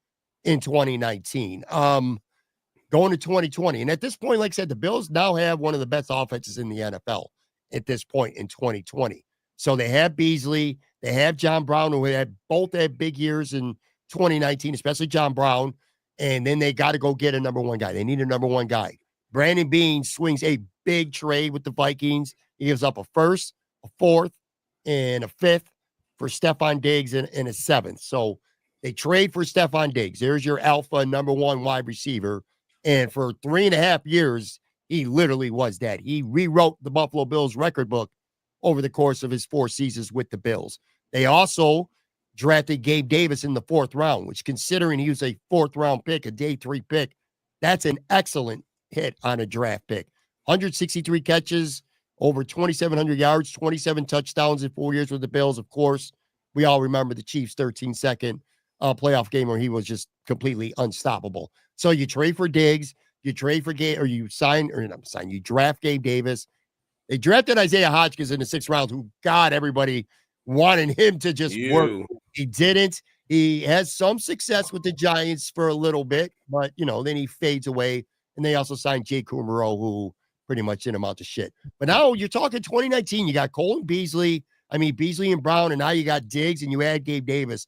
in 2019. Going to 2020. And at this point, like I said, the Bills now have one of the best offenses in the NFL at this point in 2020. So they have Beasley, they have John Brown, who both had big years in 2019, especially John Brown. And then they got to go get a number 1 guy. They need a number 1 guy. Brandon Beane swings a big trade with the Vikings. He gives up a first, a fourth, and a fifth for Stephon Diggs and a 7th. So they trade for Stephon Diggs. There's your alpha number 1 wide receiver. And for 3.5 years, he literally was that. He rewrote the Buffalo Bills record book over the course of his 4 seasons with the Bills. They also drafted Gabe Davis in the 4th round, which, considering he was a 4th round pick, a day 3 pick, that's an excellent hit on a draft pick. 163 catches, over 2,700 yards, 27 touchdowns in 4 years with the Bills. Of course, we all remember the Chiefs' 13-second playoff game where he was just completely unstoppable. So you trade for Diggs, you trade for you draft Gabe Davis. They drafted Isaiah Hodgins in the 6th round, who, God, everybody wanted him to just work. He didn't. He has some success with the Giants for a little bit, but, then he fades away. And they also signed Jay Kumaro, who pretty much didn't amount to shit. But now you're talking 2019. You got Cole and Beasley. Beasley and Brown, and now you got Diggs, and you add Gabe Davis.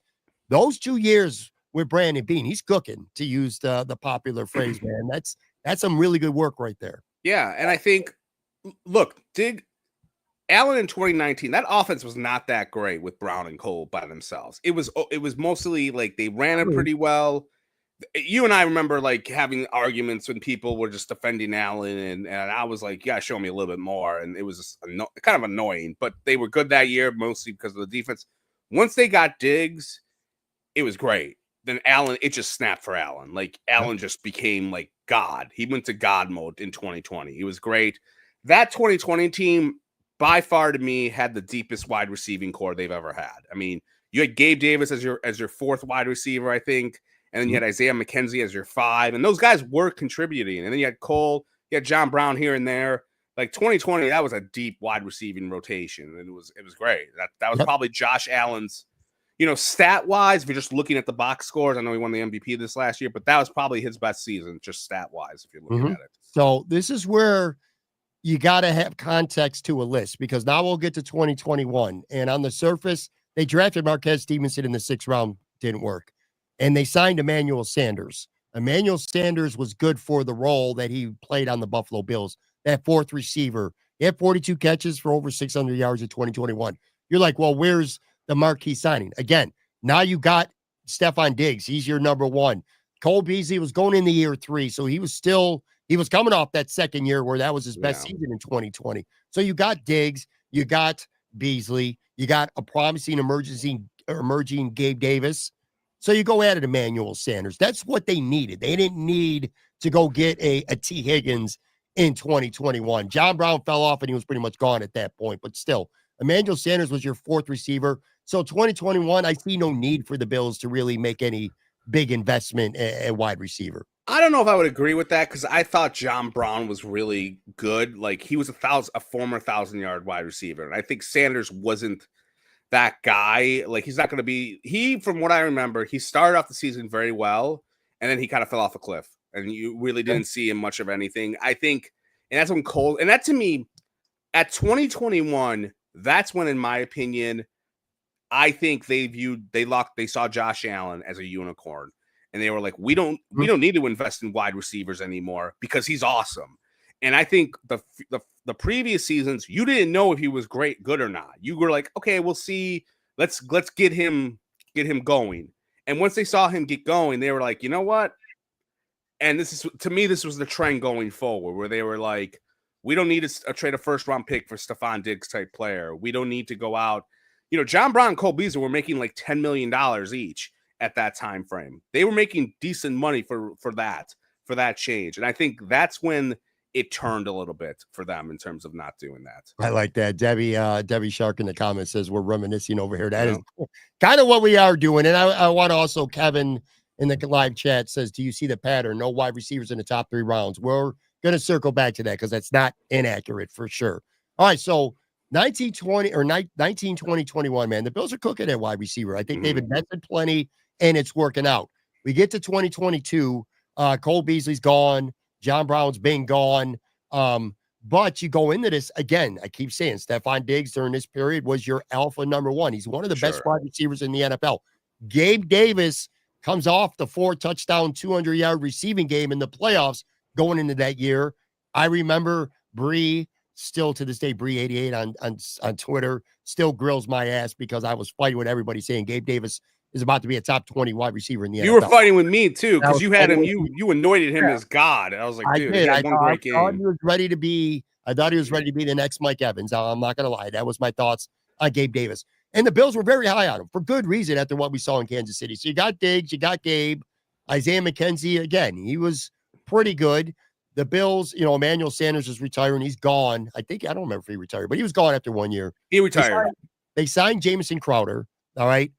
Those 2 years with Brandon Beane, he's cooking, to use the popular phrase, man. That's some really good work right there. Yeah, and I think, look, Allen in 2019, that offense was not that great with Brown and Cole by themselves. It was mostly like they ran it pretty well. you and I remember like having arguments when people were just defending Allen, and I was like, "Yeah, show me a little bit more," and it was just kind of annoying. But they were good that year, mostly because of the defense. Once they got Diggs, it was great. Then Allen, it just snapped for Allen. Like Allen just became like God. He went to God mode in 2020. He was great. That 2020 team, by far to me, had the deepest wide receiving core they've ever had. I mean, you had Gabe Davis as your fourth wide receiver, I think. And then you had Isaiah McKenzie as your 5. And those guys were contributing. And then you had Cole, you had John Brown here and there. Like 2020, that was a deep wide receiving rotation. And it was great. That was probably Josh Allen's, stat wise, if you're just looking at the box scores. I know he won the MVP this last year, but that was probably his best season, just stat wise, if you're looking at it. So this is where you got to have context to a list, because now we'll get to 2021. And on the surface, they drafted Marquez Stevenson in the 6th round. Didn't work. And they signed Emmanuel Sanders. Emmanuel Sanders was good for the role that he played on the Buffalo Bills, that 4th receiver. He had 42 catches for over 600 yards in 2021. You're like, well, where's the marquee signing? Again, now you got Stephon Diggs. He's your number 1. Cole Beasley was going into year 3, so he was coming off that second year where that was his best season in 2020. So you got Diggs, you got Beasley, you got a promising emerging Gabe Davis. So you go add Emmanuel Sanders. That's what they needed. They didn't need to go get a T. Higgins in 2021. John Brown fell off and he was pretty much gone at that point. But still, Emmanuel Sanders was your 4th receiver. So 2021, I see no need for the Bills to really make any big investment at wide receiver. I don't know if I would agree with that, because I thought John Brown was really good. Like he was a former 1,000-yard wide receiver. And I think Sanders wasn't that guy. Like he's not going to be, from what I remember, he started off the season very well, and then he kind of fell off a cliff, and you really didn't see him much of anything. I think, and that's when Cole, and that to me, at 2021, that's when, in my opinion, I think they saw Josh Allen as a unicorn, and they were like, we don't need to invest in wide receivers anymore because he's awesome. And I think the previous seasons, you didn't know if he was good or not. You were like, okay, we'll see. Let's get him going. And once they saw him get going, they were like, you know what? And this was the trend going forward, where they were like, we don't need to trade a 1st-round pick for Stephon Diggs type player. We don't need to go out. John Brown and Cole Beasley were making like $10 million each at that time frame. They were making decent money for that change. And I think that's when it turned a little bit for them in terms of not doing that. I like that. Debbie Shark in the comments says we're reminiscing over here. That is kind of what we are doing. And I want to also, Kevin in the live chat says, do you see the pattern? No wide receivers in the top 3 rounds. We're going to circle back to that because that's not inaccurate for sure. All right. So 19, 20, 21, man, the Bills are cooking at wide receiver. I think they've invested plenty and it's working out. We get to 2022. Cole Beasley's gone. John Brown's been gone. But you go into this again. I keep saying Stephon Diggs during this period was your alpha number 1. He's one of the best wide receivers in the NFL. Gabe Davis comes off the 4-touchdown, 200-yard receiving game in the playoffs going into that year. I remember Bree, still to this day, Bree88 on Twitter, still grills my ass because I was fighting with everybody saying Gabe Davis is about to be a top 20 wide receiver in the NFL. You were fighting with me too, because you had him, you anointed him as God. I was like, dude, he had one great game. I thought he was ready to be the next Mike Evans. I'm not gonna lie. That was my thoughts on Gabe Davis. And the Bills were very high on him for good reason after what we saw in Kansas City. So you got Diggs, you got Gabe, Isaiah McKenzie. Again, he was pretty good. The Bills, Emmanuel Sanders is retiring. He's gone. I don't remember if he retired, but he was gone after 1 year. He retired. They signed Jamison Crowder. All right.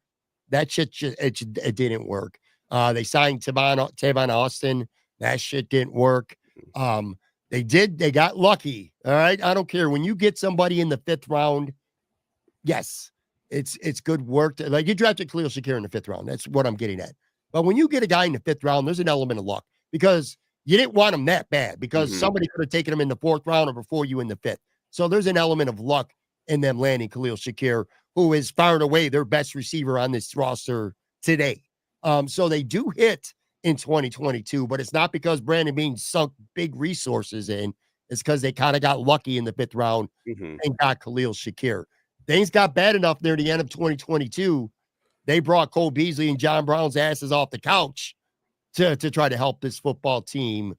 That shit, it didn't work. They signed Tavon Austin. That shit didn't work. They got lucky. All right. I don't care. When you get somebody in the 5th round, yes, it's good work. Like you drafted Khalil Shakir in the 5th round. That's what I'm getting at. But when you get a guy in the 5th round, there's an element of luck because you didn't want him that bad because somebody could have taken him in the 4th round or before you in the 5th. So there's an element of luck in them landing Khalil Shakir, who is far and away their best receiver on this roster today. So they do hit in 2022, but it's not because Brandon Beane sunk big resources in. It's because they kind of got lucky in the 5th round and got Khalil Shakir. Things got bad enough near the end of 2022. They brought Cole Beasley and John Brown's asses off the couch to try to help this football team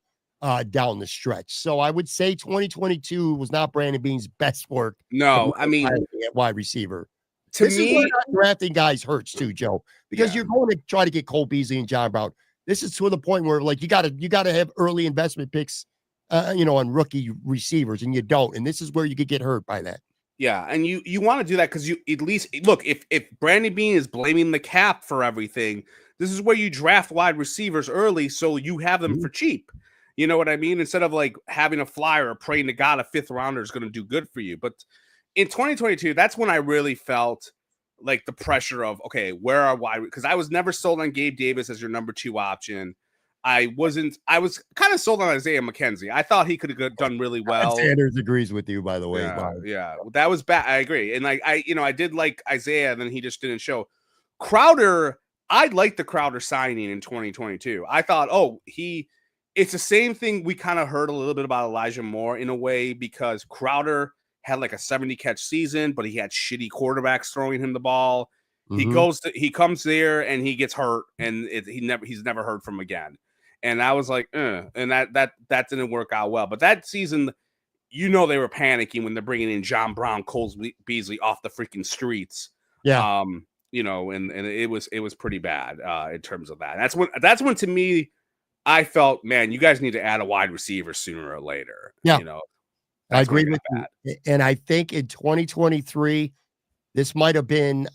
down the stretch. So I would say 2022 was not Brandon Beane's best work. No, I mean, At wide receiver. to This is where me, not drafting guys hurts too, Joe, because you're going to try to get Cole Beasley and John Brown. This is to the point where like you gotta have early investment picks, on rookie receivers, and you don't. And this is where you could get hurt by that. Yeah, and you want to do that because you at least look if Brandon Beane is blaming the cap for everything, this is where you draft wide receivers early so you have them for cheap. You know what I mean? Instead of like having a flyer or praying to God a fifth rounder is going to do good for you. But in 2022, that's when I really felt like the pressure of, okay, where are wide? Because I was never sold on Gabe Davis as your number 2 option. I was kind of sold on Isaiah McKenzie. I thought he could have done really well. Sanders agrees with you, by the way. Yeah, that was bad. I agree. And like I did like Isaiah, and then he just didn't show. Crowder, I liked the Crowder signing in 2022. I thought, it's the same thing we kind of heard a little bit about Elijah Moore in a way, because Crowder had like a 70 catch season, but he had shitty quarterbacks throwing him the ball. He comes there and he gets hurt, and he's never heard from again. And I was like, and that didn't work out well. But that season, they were panicking when they're bringing in John Brown, Cole Beasley off the freaking streets. Yeah. And it was pretty bad in terms of that. That's when to me, I felt, man, you guys need to add a wide receiver sooner or later. Yeah. I agree with you. And I think in 2023, this might have been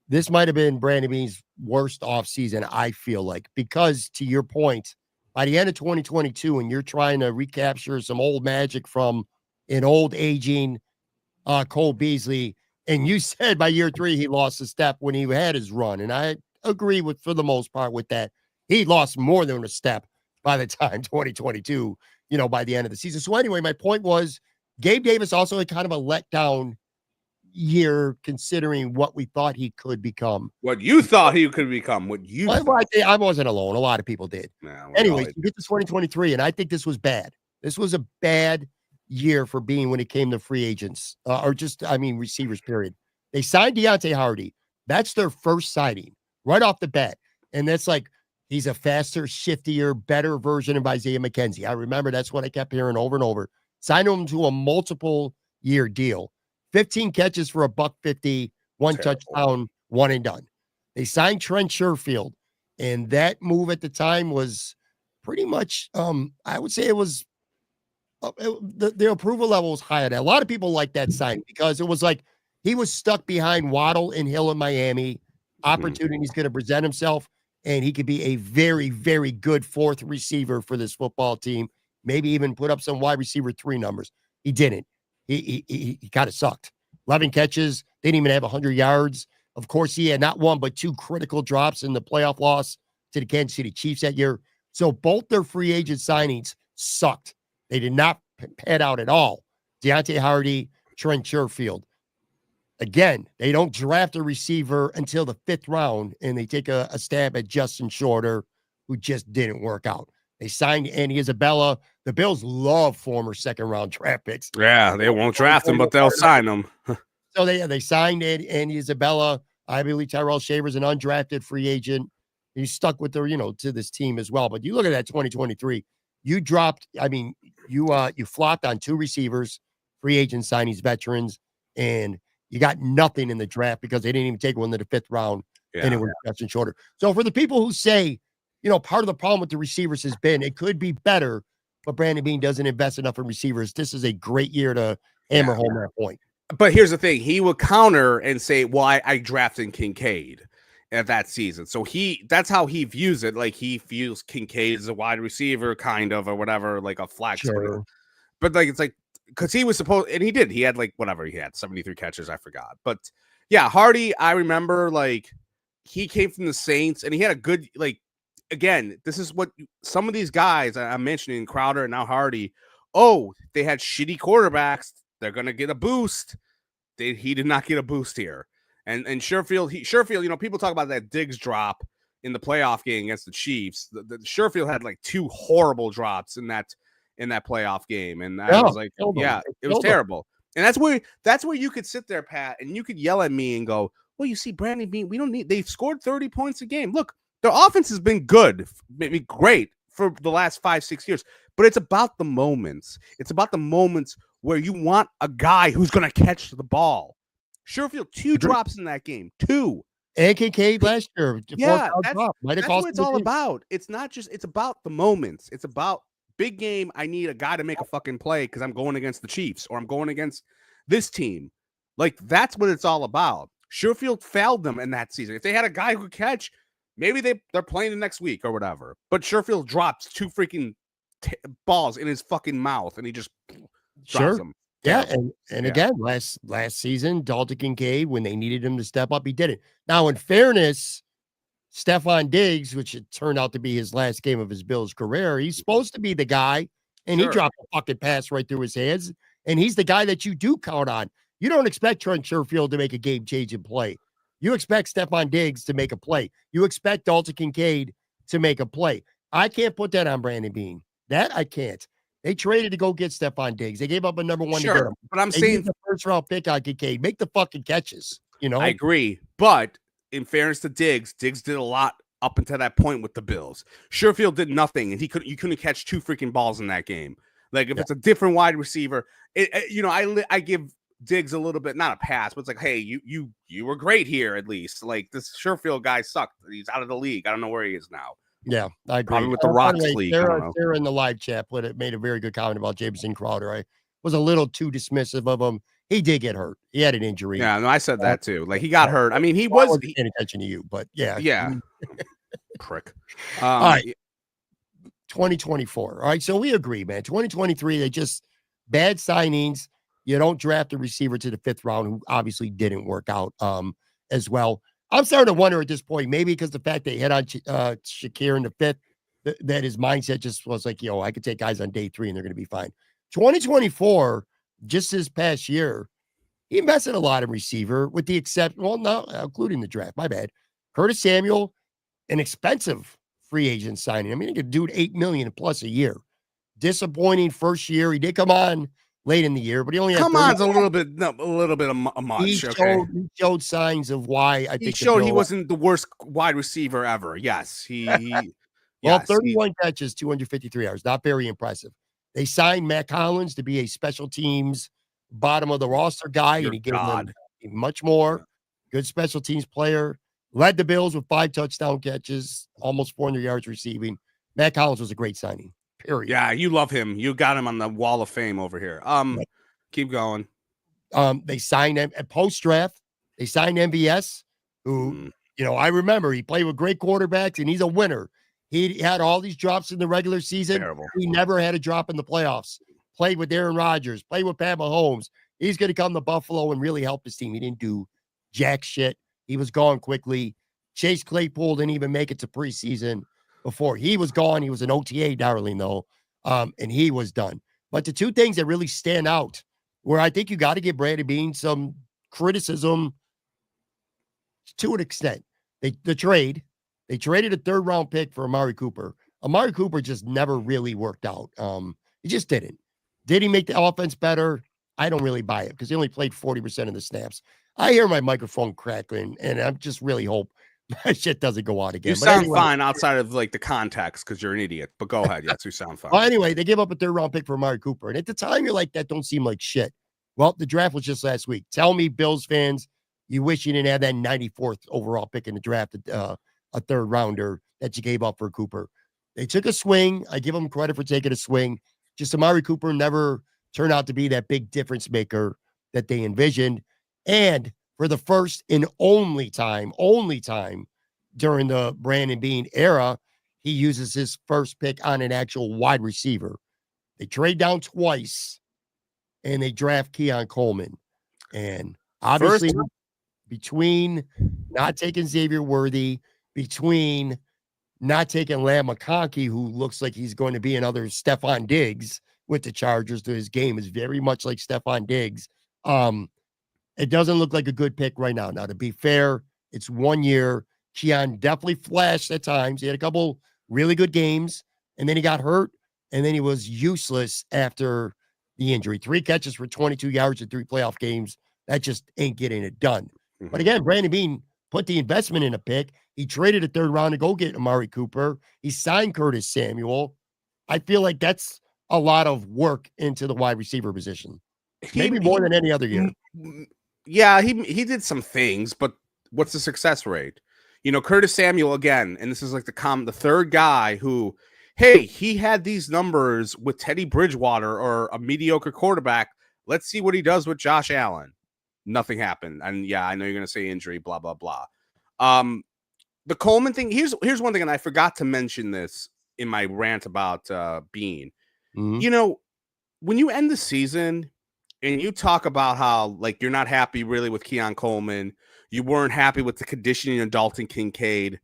Brandon Beane's worst offseason, I feel like, because to your point, by the end of 2022, and you're trying to recapture some old magic from an old aging Cole Beasley, and you said by year 3 he lost a step when he had his run, and I agree with for the most part with that. He lost more than a step by the time 2022, by the end of the season. So anyway, my point was Gabe Davis also had kind of a letdown year considering what we thought he could become. What you thought he could become. I wasn't alone. A lot of people did. Anyways, you get to 2023, and I think this was bad. This was a bad year for Beane when it came to free agents, receivers, period. They signed Deontay Hardy. That's their first signing right off the bat. And that's like, he's a faster, shiftier, better version of Isaiah McKenzie. I remember that's what I kept hearing over and over. Signed him to a multiple year deal. 15 catches for $150, 1 touchdown, 1 and done. They signed Trent Sherfield, and that move at the time was pretty much, I would say it was, the approval level was high. A lot of people like that sign because it was like he was stuck behind Waddle and Hill in Miami. Opportunity's going to present himself, and he could be a very, very good 4th receiver for this football team. Maybe even put up some wide receiver 3 numbers. He didn't. He kind of sucked. 11 catches, didn't even have 100 yards. Of course, he had not 1 but 2 critical drops in the playoff loss to the Kansas City Chiefs that year. So both their free agent signings sucked. They did not pad out at all. Deontay Hardy, Trent Sherfield. Again, they don't draft a receiver until the 5th round, and they take a stab at Justin Shorter, who just didn't work out. They signed Andy Isabella. The Bills love former 2nd-round draft picks. Yeah, they won't draft him, but they'll sign him. So they signed Andy Isabella. I believe Tyrell Shaver's an undrafted free agent. He's stuck with to this team as well. But you look at that 2023, you dropped, you flopped on 2 receivers, free agent signings, veterans, and you got nothing in the draft because they didn't even take one in the 5th round. Yeah. And it was Justin Shorter. So for the people who say, part of the problem with the receivers has been it could be better, but Brandon Beane doesn't invest enough in receivers. This is a great year to hammer home that point. But here's the thing. He will counter and say, well, I drafted Kincaid at that season. So that's how he views it. Like he views Kincaid as a wide receiver kind of, or whatever, like a flex. Sure. But like, it's like, because he was supposed, and he did. He had like whatever he had, 73 catches. I forgot. But yeah, Hardy, I remember like he came from the Saints, and he had a good again. This is what some of these guys I'm mentioning, Crowder and now Hardy. Oh, they had shitty quarterbacks. They're gonna get a boost. He did not get a boost here. And Sherfield, people talk about that Diggs drop in the playoff game against the Chiefs. The Sherfield had like 2 horrible drops in that playoff game, and I was like, it was terrible. And that's where you could sit there, Pat, and you could yell at me and go, well, you see, Brandon Beane, they've scored 30 points a game. Look, Their offense has been good, maybe great for the last 5-6 years, but it's about the moments. It's about the moments where you want a guy who's going to catch the ball. Sherfield, 2 drops in that game, 2. And Kincaid last year, Yeah, that's what it's all about. It's not just, it's about the moments. It's about big game. I need a guy to make a fucking play because I'm going against the Chiefs or I'm going against this team. Like, that's what it's all about. Sherfield failed them in that season. If they had a guy who could catch, maybe they're playing the next week or whatever. But Sherfield drops 2 freaking balls in his fucking mouth, and he just drops them. Yeah, and again, last season, Dalton Kincaid, when they needed him to step up, he did it. Now, in fairness, Stephon Diggs, which it turned out to be his last game of his Bills career, he's supposed to be the guy, and he dropped a fucking pass right through his hands, and he's the guy that you do count on. You don't expect Trent Sherfield to make a game-changing play. You expect Stephon Diggs to make a play. You expect Dalton Kincaid to make a play. I can't put that on Brandon Beane. That I can't. They traded to go get Stephon Diggs. They gave up a number 1 to get him. But I'm saying the first-round pick on Kincaid. Make the fucking catches, you know? I agree. But in fairness to Diggs did a lot up until that point with the Bills. Sherfield did nothing, and you couldn't catch 2 freaking balls in that game. Like, if it's a different wide receiver, I give Diggs a little bit, not a pass, but it's like, hey, you were great here at least. Like, this Sherfield guy sucked. He's out of the league. I don't know where he is now. Yeah, I agree. Probably with the Rocks league. Sarah in the live chat made a very good comment about Jameson Crowder. I was a little too dismissive of him. He did get hurt. He had an injury. Yeah, no, I said that too. Like, he got hurt. I mean, he wasn't paying attention to you, but yeah. Yeah. Prick. All right. 2024. All right. So we agree, man. 2023, they just bad signings. You don't draft a receiver to the 5th round, who obviously didn't work out as well. I'm starting to wonder at this point, maybe because the fact they hit on Shakir in the 5th, that his mindset just was like, I could take guys on day 3 and they're going to be fine. 2024, just this past year, he invested a lot in receiver with the exception, including the draft, my bad. Curtis Samuel, an expensive free agent signing. I mean, he could do $8 million plus a year. Disappointing first year. He did come on late in the year, but he only had a little bit a much. He showed signs of why I think he showed he wasn't the worst wide receiver ever. Yes, he 31 catches, 253 yards, not very impressive. They signed Matt Collins to be a special teams bottom of the roster guy, and he gave them much more. Good special teams player. Led the Bills with 5 touchdown catches, almost 400 yards receiving. Matt Collins was a great signing. Period. Yeah, you love him. You got him on the wall of fame over here. Keep going. They signed him at post-draft. They signed MVS, who, I remember he played with great quarterbacks, and he's a winner. He had all these drops in the regular season. Terrible. He never had a drop in the playoffs. Played with Aaron Rodgers. Played with Pat Mahomes. He's going to come to Buffalo and really help his team. He didn't do jack shit. He was gone quickly. Chase Claypool didn't even make it to preseason before he was gone. He was an OTA darling, though, and he was done. But the 2 things that really stand out, where I think you got to give Brandon Beane some criticism to an extent. They traded a 3rd-round pick for Amari Cooper. Amari Cooper just never really worked out. He just didn't. Did he make the offense better? I don't really buy it because he only played 40% of the snaps. I hear my microphone crackling, and I just really hope that shit doesn't go out again. You sound fine outside of like the context because you're an idiot, but go ahead. Yes, you sound fine. Well, anyway, they gave up a 3rd-round pick for Amari Cooper, and at the time, you're like, that don't seem like shit. Well, the draft was just last week. Tell me, Bills fans, you wish you didn't have that 94th overall pick in the draft, a 3rd-rounder that you gave up for Cooper. They took a swing. I give them credit for taking a swing. Just Amari Cooper never turned out to be that big difference maker that they envisioned. And for the first and only time during the Brandon Beane era, he uses his first pick on an actual wide receiver. They trade down twice, and they draft Keon Coleman. And obviously, between not taking Xavier Worthy, between not taking Lamb McConkey, who looks like he's going to be another Stephon Diggs with the Chargers, his game is very much like Stephon Diggs. It doesn't look like a good pick right now. Now, to be fair, it's 1 year. Keon definitely flashed at times. He had a couple really good games, and then he got hurt, and then he was useless after the injury. 3 catches for 22 yards in 3 playoff games. That just ain't getting it done. But again, Brandon Beane put the investment in a pick. He traded a third round to go get Amari Cooper. He signed Curtis Samuel. I feel like that's a lot of work into the wide receiver position. Maybe more than any other year. Yeah, he did some things, but what's the success rate? You know, Curtis Samuel again, and this is like the third guy who, hey, he had these numbers with Teddy Bridgewater or a mediocre quarterback. Let's see what he does with Josh Allen. Nothing happened. And yeah, I know you're gonna say injury, blah, blah, blah. The Coleman thing, here's one thing, and I forgot to mention this in my rant about Beane. You know, when you end the season and you talk about how like you're not happy really with Keon Coleman, you weren't happy with the conditioning of Dalton Kincaid,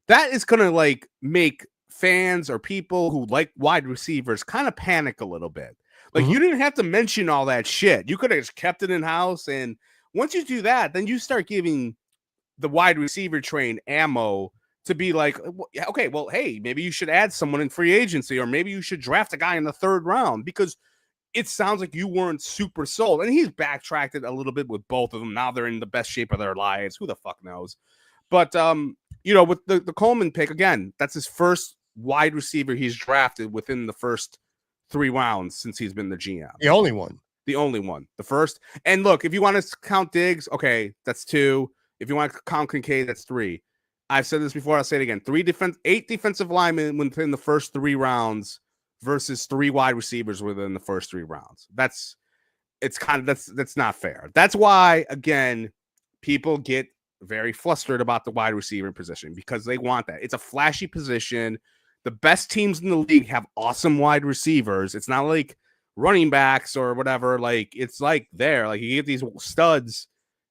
that is gonna like make fans or people who like wide receivers kind of panic a little bit. Like you didn't have to mention all that shit. You could have just kept it in house. And once you do that, then you start giving the wide receiver train ammo to be like, okay, well, hey, maybe you should add someone in free agency, or maybe you should draft a guy in the third round, because it sounds like you weren't super sold. And he's backtracked it a little bit with both of them. Now they're in the best shape of their lives. Who the fuck knows? But, you know, with the Coleman pick, again, that's his first wide receiver he's drafted within the first 3 rounds since he's been the GM. The only one. The first. And look, if you want to count Diggs, okay, that's 2. If you want to count Kincaid, that's 3. I've said this before, I'll say it again. 8 defensive linemen within the first 3 rounds versus 3 wide receivers within the first 3 rounds. That's not fair. That's why, again, people get very flustered about the wide receiver position, because they want that. It's a flashy position. The best teams in the league have awesome wide receivers. It's not like running backs or whatever. Like, it's like there, like you get these studs,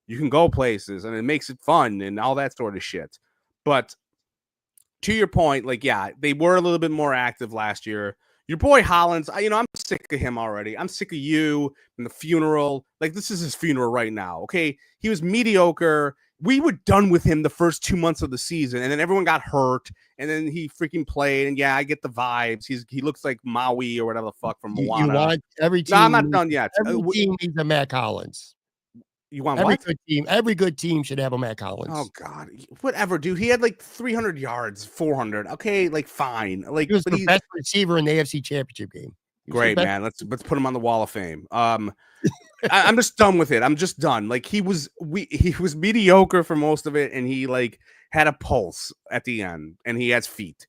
you can go places, and it makes it fun and all that sort of shit. But to your point, like, yeah, they were a little bit more active last year. Your boy Hollins, I'm sick of him already. I'm sick of you and the funeral. Like, this is his funeral right now. Okay. He was mediocre. We were done with him the first 2 months of the season, and then everyone got hurt, and then he freaking played. And yeah, I get the vibes. He looks like Maui or whatever the fuck from Moana. You want every team. No, I'm not done yet. Every team needs a Mac Hollins. You want every what? Good team. Every good team should have a Mac Hollins. Oh God, whatever, dude. He had like 300 yards, 400. Okay, like fine. Like, he was the best receiver in the AFC Championship game. Great, man. Let's put him on the Wall of Fame. I'm just done with it. I'm just done. Like, he was mediocre for most of it, and he like had a pulse at the end, and he has feet.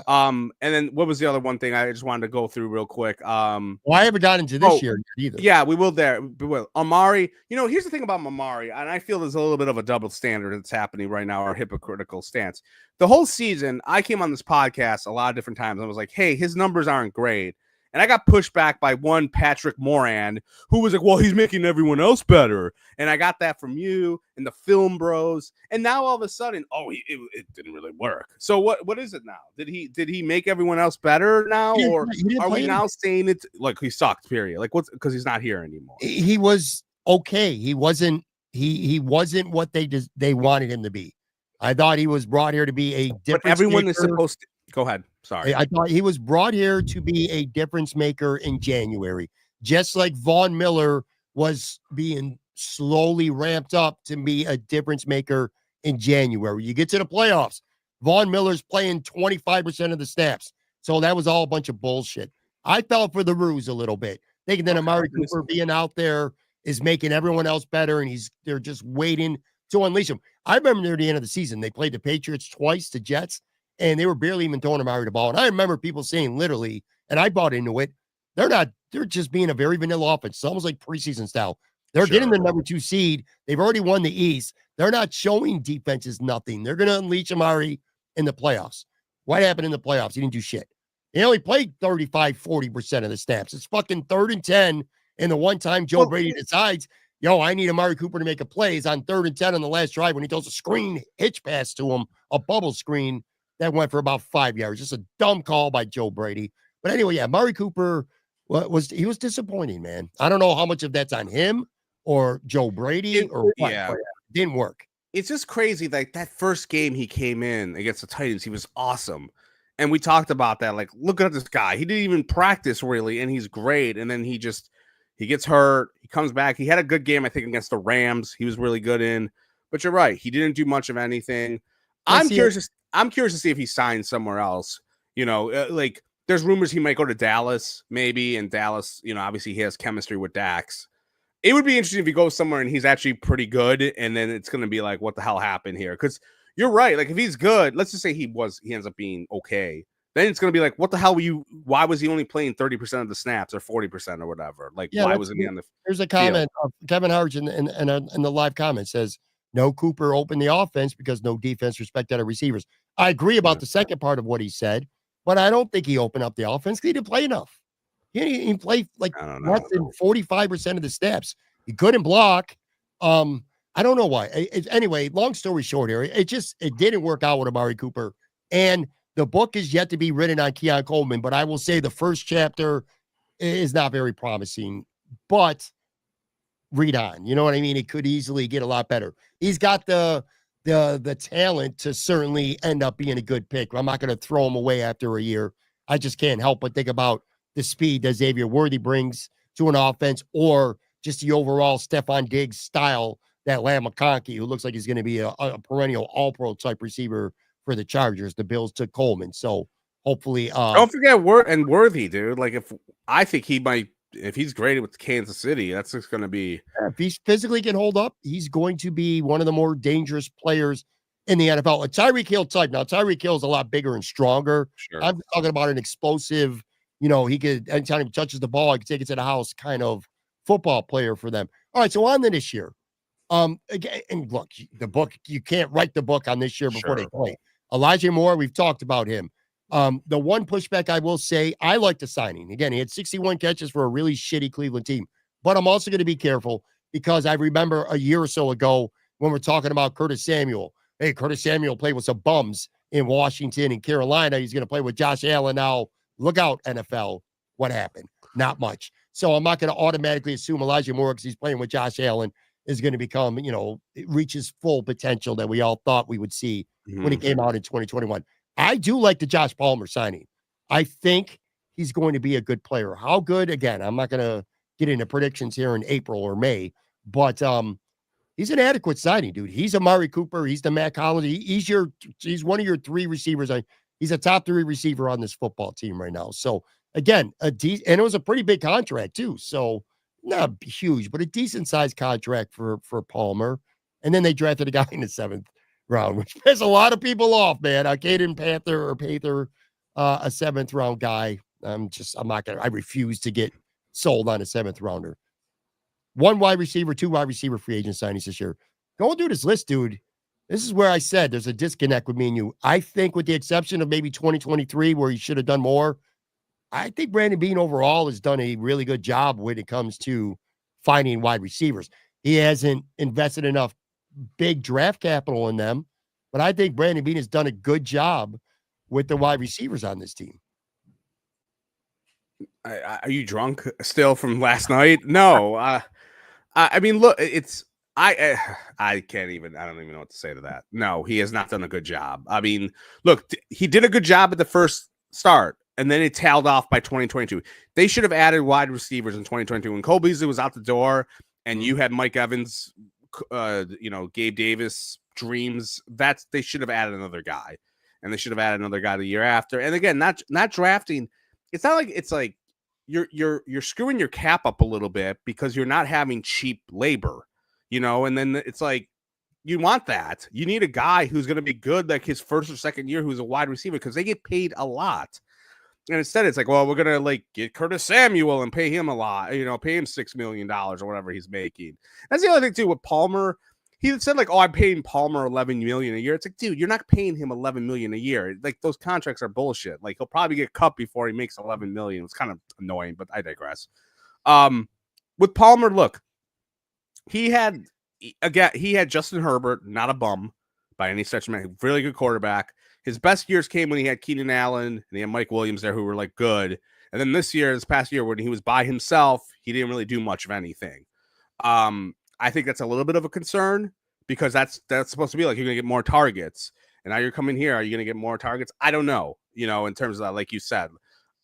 And then what was the other one thing I just wanted to go through real quick? Well, I haven't got into this year either. Yeah, we will there. We will. Amari, here's the thing about Amari, and I feel there's a little bit of a double standard that's happening right now, or hypocritical stance. The whole season, I came on this podcast a lot of different times. I was like, hey, his numbers aren't great. And I got pushed back by one Patrick Moran, who was like, well, he's making everyone else better. And I got that from you and the film bros. And now all of a sudden, it didn't really work. So what is it now? Did he make everyone else better now? Or are we now saying it's like he sucked, period? Like, what's because he's not here anymore? He was okay. He wasn't what they wanted him to be. I thought he was brought here to be a different. But everyone is supposed to go ahead. Sorry. I thought he was brought here to be a difference maker in January, just like Von Miller was being slowly ramped up to be a difference maker in January. You get to the playoffs, Von Miller's playing 25% of the snaps. So that was all a bunch of bullshit. I fell for the ruse a little bit, thinking that Amari Cooper being out there is making everyone else better, and they're just waiting to unleash him. I remember near the end of the season, they played the Patriots twice, the Jets, and they were barely even throwing Amari the ball. And I remember people saying literally, and I bought into it, they're just being a very vanilla offense. It's almost like preseason style. They're getting the number 2 seed. They've already won the East. They're not showing defenses nothing. They're going to unleash Amari in the playoffs. What happened in the playoffs? He didn't do shit. He only played 35-40% of the snaps. It's fucking 3rd and 10. And the one time Joe Brady decides, I need Amari Cooper to make a play, is on 3rd and 10 on the last drive when he throws a screen hitch pass to him, a bubble screen that went for about 5 yards. Just a dumb call by Joe Brady. But anyway, yeah, Amari Cooper was disappointing, man. I don't know how much of that's on him or Joe Brady or what. Yeah. It didn't work. It's just crazy. Like, that first game he came in against the Titans, he was awesome. And we talked about that. Like, look at this guy. He didn't even practice really, and he's great. And then he gets hurt. He comes back. He had a good game, I think, against the Rams. He was really good in. But you're right. He didn't do much of anything. Let's I'm see curious. I'm curious to see if he signs somewhere else. Like there's rumors he might go to Dallas, maybe. And Dallas, obviously he has chemistry with Dax. It would be interesting if he goes somewhere and he's actually pretty good, and then it's going to be like, what the hell happened here? Because you're right. Like if he's good, let's just say he ends up being okay. Then it's going to be like, what the hell why was he only playing 30% of the snaps or 40% or whatever? Like, Yeah, why wasn't he on the there's a field? comment of Kevin Harge in the live comment says, no Cooper opened the offense because no defense respected our receivers. I agree about the second part of what he said, but I don't think he opened up the offense because he didn't play enough. He didn't play like less than 45% of the snaps. He couldn't block. I don't know why. Anyway, long story short here, it didn't work out with Amari Cooper. And the book is yet to be written on Keon Coleman, but I will say the first chapter is not very promising, but read on. You know what I mean? It could easily get a lot better. He's got the talent to certainly end up being a good pick. I'm not going to throw him away after a year. I just can't help but think about the speed that Xavier Worthy brings to an offense, or just the overall Stephon Diggs style that Lamb McConkey, who looks like he's going to be a perennial all-pro type receiver for the Chargers. The Bills took Coleman. So hopefully don't forget Worthy, dude. Like I think he might, if he's graded with Kansas City, that's just going to be, if he physically can hold up, he's going to be one of the more dangerous players in the NFL. A Tyreek Hill type. Now, Tyreek Hill is a lot bigger and stronger. Sure. I'm talking about an explosive, he could, anytime he touches the ball, he can take it to the house kind of football player for them. All right, so on to this year. Again, and look, the book, you can't write the book on this year before they play. Elijah Moore, we've talked about him. The one pushback I will say, I like the signing. Again, he had 61 catches for a really shitty Cleveland team. But I'm also going to be careful because I remember a year or so ago when we're talking about Curtis Samuel. Hey, Curtis Samuel played with some bums in Washington and Carolina. He's going to play with Josh Allen now. Look out, NFL. What happened? Not much. So I'm not going to automatically assume Elijah Moore, because he's playing with Josh Allen, is going to become, reach his full potential that we all thought we would see when he came out in 2021. I do like the Josh Palmer signing. I think he's going to be a good player. How good? Again, I'm not going to get into predictions here in April or May, but he's an adequate signing, dude. He's Amari Cooper. He's the Matt Collins. He's one of your three receivers. He's a top 3 receiver on this football team right now. So again, and it was a pretty big contract too. So not huge, but a decent sized contract for Palmer. And then they drafted a guy in the 7th round, which pisses a lot of people off, man. Caden Panther, a 7th round guy. I refuse to get sold on a 7th rounder. 1 wide receiver, 2 wide receiver free agent signings this year. Going through this list, dude, this is where I said there's a disconnect with me and you. I think with the exception of maybe 2023, where he should have done more, I think Brandon Beane overall has done a really good job when it comes to finding wide receivers. He hasn't invested enough big draft capital in them, but I think Brandon Beane has done a good job with the wide receivers on this team. Are you drunk still from last night? No. I mean, look, I can't even, I don't even know what to say to that. No, he has not done a good job. I mean, look, he did a good job at the first start, and then it tailed off by 2022. They should have added wide receivers in 2022 when Cole Beasley was out the door and you had Mike Evans, Gabe Davis dreams. They should have added another guy, and they should have added another guy the year after. And again, not drafting. It's not like it's like you're screwing your cap up a little bit because you're not having cheap labor, and then it's like, you want that. You need a guy who's going to be good like his first or second year, who's a wide receiver, because they get paid a lot. And instead it's like, well, we're going to get Curtis Samuel and pay him a lot, pay him $6 million or whatever he's making. That's the other thing too with Palmer. He said I'm paying Palmer $11 million a year. It's like, dude, you're not paying him $11 million a year. Like, those contracts are bullshit. He'll probably get cut before he makes $11 million. It's kind of annoying, but I digress. With Palmer, look, he had Justin Herbert, not a bum by any stretch of imagination, really good quarterback. His best years came when he had Keenan Allen and he had Mike Williams there, who were good. And then this past year, when he was by himself, he didn't really do much of anything. I think that's a little bit of a concern, because that's supposed to be you're going to get more targets. And now you're coming here. Are you going to get more targets? I don't know, in terms of that, like you said.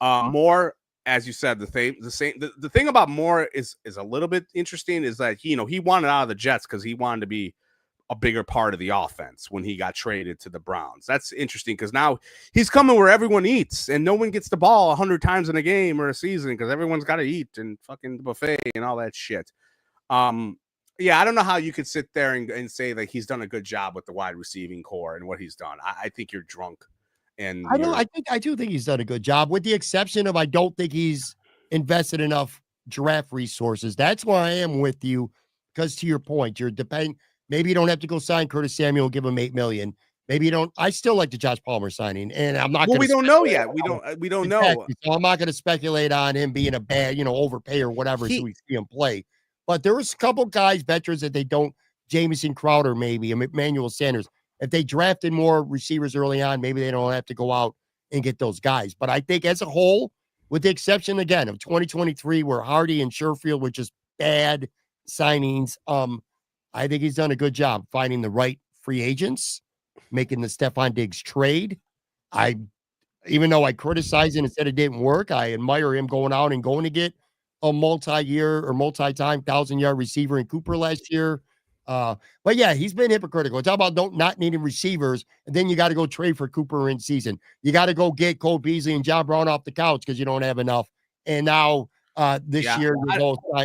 More, as you said, the thing about Moore is a little bit interesting, is that, he wanted out of the Jets because he wanted to be a bigger part of the offense when he got traded to the Browns. That's interesting because now he's coming where everyone eats and no one gets the ball 100 times in a game or a season because everyone's got to eat and fucking buffet and all that shit. Yeah, I don't know how you could sit there and say that he's done a good job with the wide receiving core and what he's done. I think you're drunk. And I do think he's done a good job, with the exception of I don't think he's invested enough draft resources. That's why I am with you, because to your point, you're depending. Maybe you don't have to go sign Curtis Samuel and give him $8 million. Maybe you don't. I still like the Josh Palmer signing, and I'm not. Well, we don't know yet. We don't know. So I'm not going to speculate on him being a bad, overpay or whatever. So we see him play. But there was a couple guys, veterans, that they don't. Jamison Crowder, maybe, and Emmanuel Sanders. If they drafted more receivers early on, maybe they don't have to go out and get those guys. But I think as a whole, with the exception, again, of 2023, where Hardy and Sherfield were just bad signings, I think he's done a good job finding the right free agents, making the Stephon Diggs trade. Even though I criticize him and said it didn't work, I admire him going out and going to get a multi-year or multi-time 1,000-yard receiver in Cooper last year. But yeah, he's been hypocritical. It's all about not needing receivers, and then you got to go trade for Cooper in season. You got to go get Cole Beasley and John Brown off the couch because you don't have enough. And now this year,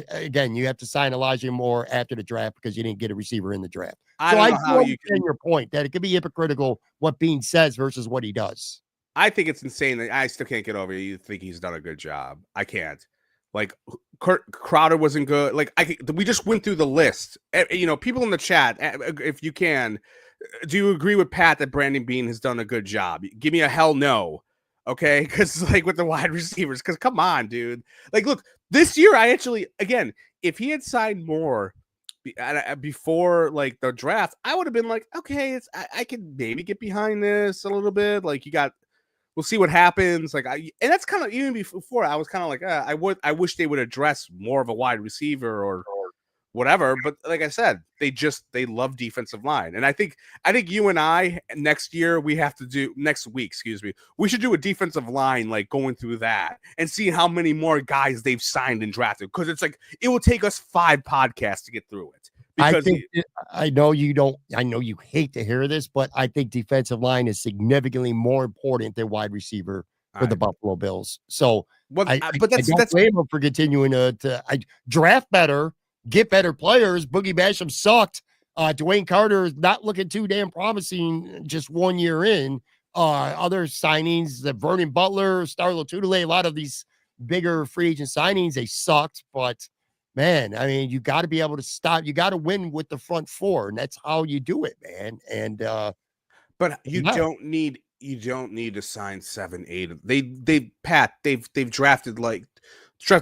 again, you have to sign Elijah Moore after the draft because you didn't get a receiver in the draft. I understand your point that it could be hypocritical what Beane says versus what he does. I think it's insane that I still can't get over it. You think he's done a good job. I can't. Like, Crowder wasn't good. Like, we just went through the list. People in the chat, if you can, do you agree with Pat that Brandon Beane has done a good job? Give me a hell no, okay? Because, like, with the wide receivers, because come on, dude. Like, look, this year I actually, again, if he had signed more before, like, the draft, I would have been like, okay, I could maybe get behind this a little bit. Like, we'll see what happens. Like, and that's kind of, even before, I was kind of like, I wish they would address more of a wide receiver or whatever. But like I said, they love defensive line. And I think you and I next week, we should do a defensive line, like going through that and see how many more guys they've signed and drafted. Cause it's like, it will take us 5 podcasts to get through it. Because I know you hate to hear this, but I think defensive line is significantly more important than wide receiver for the Buffalo Bills. So, but I don't blame them for continuing to draft better, get better players. Boogie Basham sucked. Dwayne Carter is not looking too damn promising just 1 year in. Other signings, the Vernon Butler, Starlo Tudele, a lot of these bigger free agent signings, they sucked, but man, I mean, you got to be able to stop. You got to win with the front four, and that's how you do it, man. And but you don't need to sign 7, 8. They've drafted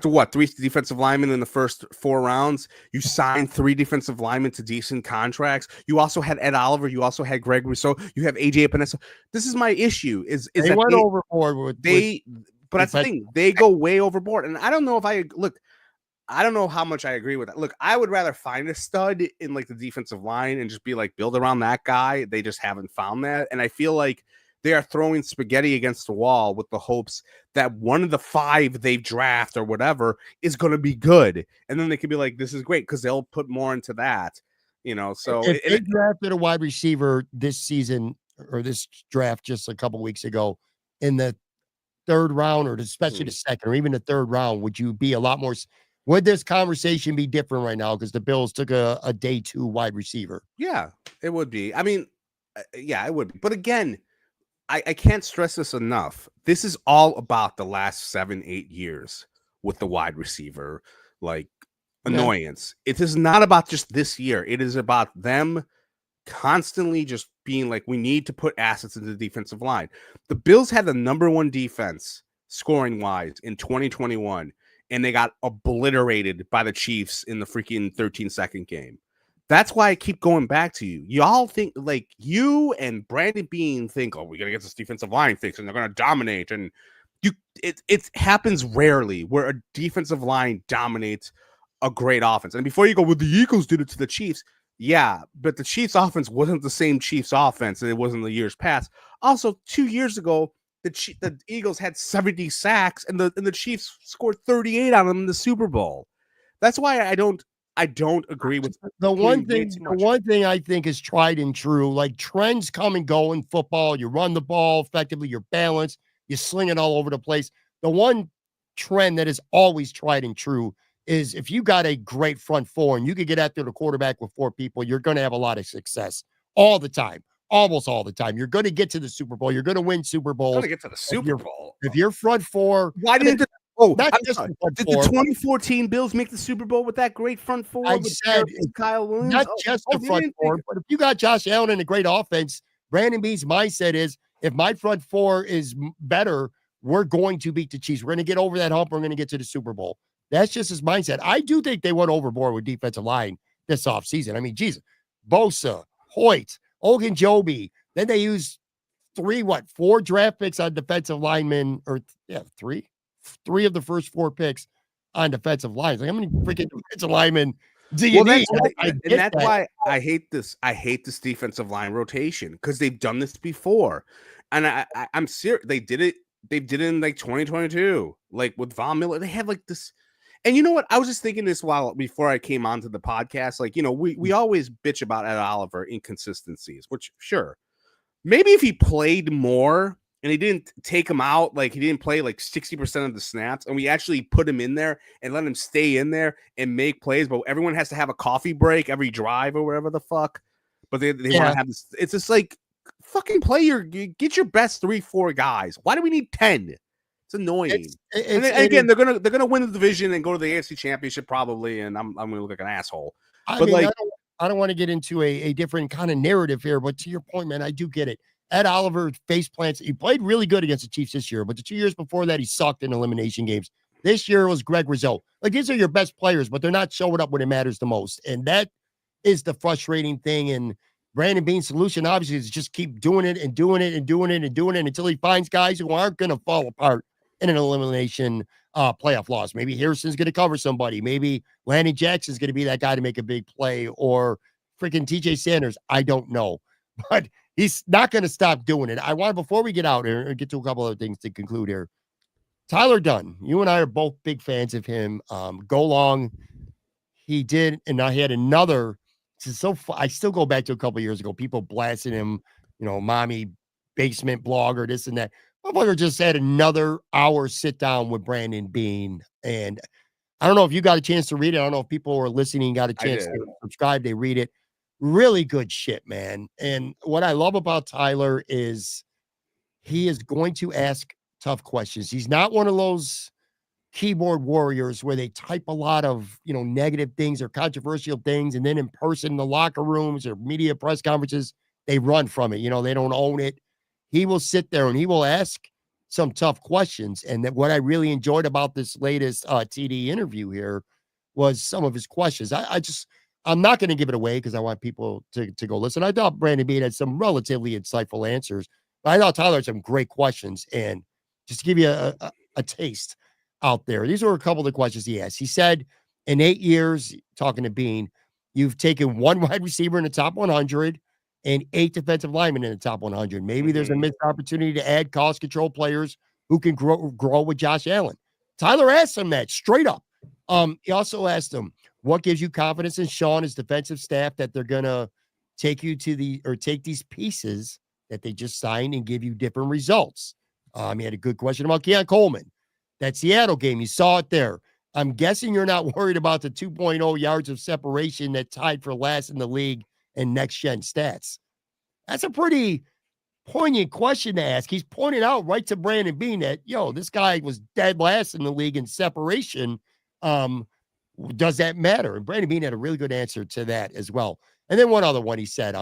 what, 3 defensive linemen in the first 4 rounds. You signed 3 defensive linemen to decent contracts. You also had Ed Oliver. You also had Greg Rousseau. You have AJ Epinesa. This is my issue. Is they that went overboard but that's the thing. They go way overboard, and I don't know I don't know how much I agree with that. Look, I would rather find a stud in like the defensive line and just be like, build around that guy. They just haven't found that. And I feel like they are throwing spaghetti against the wall with the hopes that one of the 5 they draft or whatever is going to be good. And then they could be like, this is great, because they'll put more into that, So if they drafted a wide receiver this season or this draft just a couple weeks ago in the 3rd round, or especially the 2nd or even the 3rd round, would you be a lot more? Would this conversation be different right now because the Bills took a day 2 wide receiver? Yeah, it would be. I mean, yeah, it would be. But again, I can't stress this enough. This is all about the last 7, 8 years with the wide receiver, annoyance. It is not about just this year. It is about them constantly just being like, we need to put assets into the defensive line. The Bills had the number 1 defense scoring-wise in 2021. And they got obliterated by the Chiefs in the freaking 13-second game. That's why I keep going back to you. Y'all think, like, you and Brandon Beane think, oh, we're going to get this defensive line fixed and they're going to dominate. And it happens rarely where a defensive line dominates a great offense. And before you go, well, the Eagles did it to the Chiefs. Yeah, but the Chiefs offense wasn't the same Chiefs offense that it was in the years past. Also, 2 years ago, the Eagles had 70 sacks and the Chiefs scored 38 on them in the Super Bowl. That's why I I don't agree with the one way thing. too The much. one thing I think is tried and true. Like trends come and go in football. You run the ball effectively. You're balanced. You sling it all over the place. The one trend that is always tried and true is if you got a great front four and you could get after the quarterback with four people, you're going to have a lot of success all the time, almost all the time. You're going to get to the Super Bowl. You're going to win Super Trying Bowls. to get to the Super Bowl. If your front four, Why I mean, didn't the oh not I'm just sorry. the front Did the four, 2014 Bills make the Super Bowl with that great front four I with said Kyle Williams? not just Oh, the they front didn't four, take but if you got Josh Allen and a great offense, Brandon Beane's mindset is if my front four is better, we're going to beat the Chiefs. We're going to get over that hump. We're going to get to the Super Bowl. That's just his mindset. I do think they went overboard with defensive line this offseason. I mean, Jesus, Bosa, Hoyt, Ogunjobi. Then they used four draft picks on defensive linemen, or three of the first four picks on defensive lines. Like, how many freaking defensive linemen do you Well, need? and Get that's that. why I hate this. I hate this defensive line rotation because they've done this before, and I'm serious. They did it. They did it in like 2022, like with Von Miller. They had like this, and you know what? I was just thinking this while before I came onto the podcast. Like, you know, we always bitch about Ed Oliver inconsistencies, which sure, maybe if he played more and he didn't take him out, like he didn't play like 60% of the snaps, and we actually put him in there and let him stay in there and make plays, but everyone has to have a coffee break every drive or whatever the fuck. But they want to have this. It's just like fucking get your best 3-4 guys. Why do we need 10? It's annoying. And again, they're gonna win the division and go to the AFC Championship probably, and I'm gonna look like an asshole. I mean, I don't want to get into a different kind of narrative here, but to your point, man, I do get it. Ed Oliver face plants. He played really good against the Chiefs this year, but the 2 years before that, he sucked in elimination games. This year was Greg Rizzo. Like, these are your best players, but they're not showing up when it matters the most. And that is the frustrating thing. And Brandon Beane's solution, obviously, is just keep doing it and doing it and doing it and doing it until he finds guys who aren't going to fall apart in an elimination playoff loss. Maybe Harrison's going to cover somebody. Maybe Landon Jackson's going to be that guy to make a big play, or freaking TJ Sanders. I don't know. But he's not going to stop doing it. I want, before we get out here and get to a couple other things to conclude here, Tyler Dunn, you and I are both big fans of him. Go long. He did, and now he had another. I still go back to a couple years ago, people blasting him, mommy basement blogger, this and that. Motherfucker just had another hour sit down with Brandon Beane. And I don't know if you got a chance to read it. I don't know if people who are listening got a chance to subscribe. They read it. Really good shit, man. And what I love about Tyler is he is going to ask tough questions. He's not one of those keyboard warriors where they type a lot of, negative things or controversial things. And then in person, in the locker rooms or media press conferences, they run from it. They don't own it. He will sit there and he will ask some tough questions. And that what I really enjoyed about this latest TD interview here was some of his questions. I'm not going to give it away because I want people to go listen. I thought Brandon Beane had some relatively insightful answers, but I thought Tyler had some great questions. And just to give you a taste out there, these were a couple of the questions he asked. He said, in 8 years, talking to Beane, you've taken one wide receiver in the top 100 and 8 defensive linemen in the top 100. Maybe there's a missed opportunity to add cost control players who can grow with Josh Allen. Tyler asked him that straight up. He also asked him, what gives you confidence in Sean, his defensive staff, that they're going to take these pieces that they just signed and give you different results? He had a good question about Keon Coleman. That Seattle game, you saw it there. I'm guessing you're not worried about the 2.0 yards of separation that tied for last in the league in next-gen stats. That's a pretty poignant question to ask. He's pointing out right to Brandon Beane that, this guy was dead last in the league in separation. Does that matter? And Brandon Beane had a really good answer to that as well. And then one other one, he said,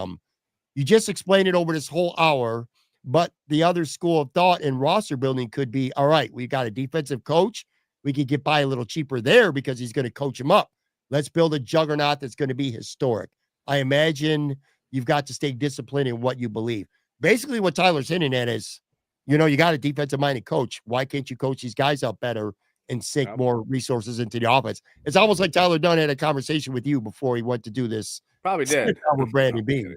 you just explained it over this whole hour, but the other school of thought in roster building could be, all right, we got a defensive coach. We could get by a little cheaper there because he's going to coach him up. Let's build a juggernaut that's going to be historic. I imagine you've got to stay disciplined in what you believe. Basically, what Tyler's hinting at is, you got a defensive-minded coach. Why can't you coach these guys up better and sink more resources into the offense? It's almost like Tyler Dunn had a conversation with you before he went to do this. Probably did. With Brandon Beane.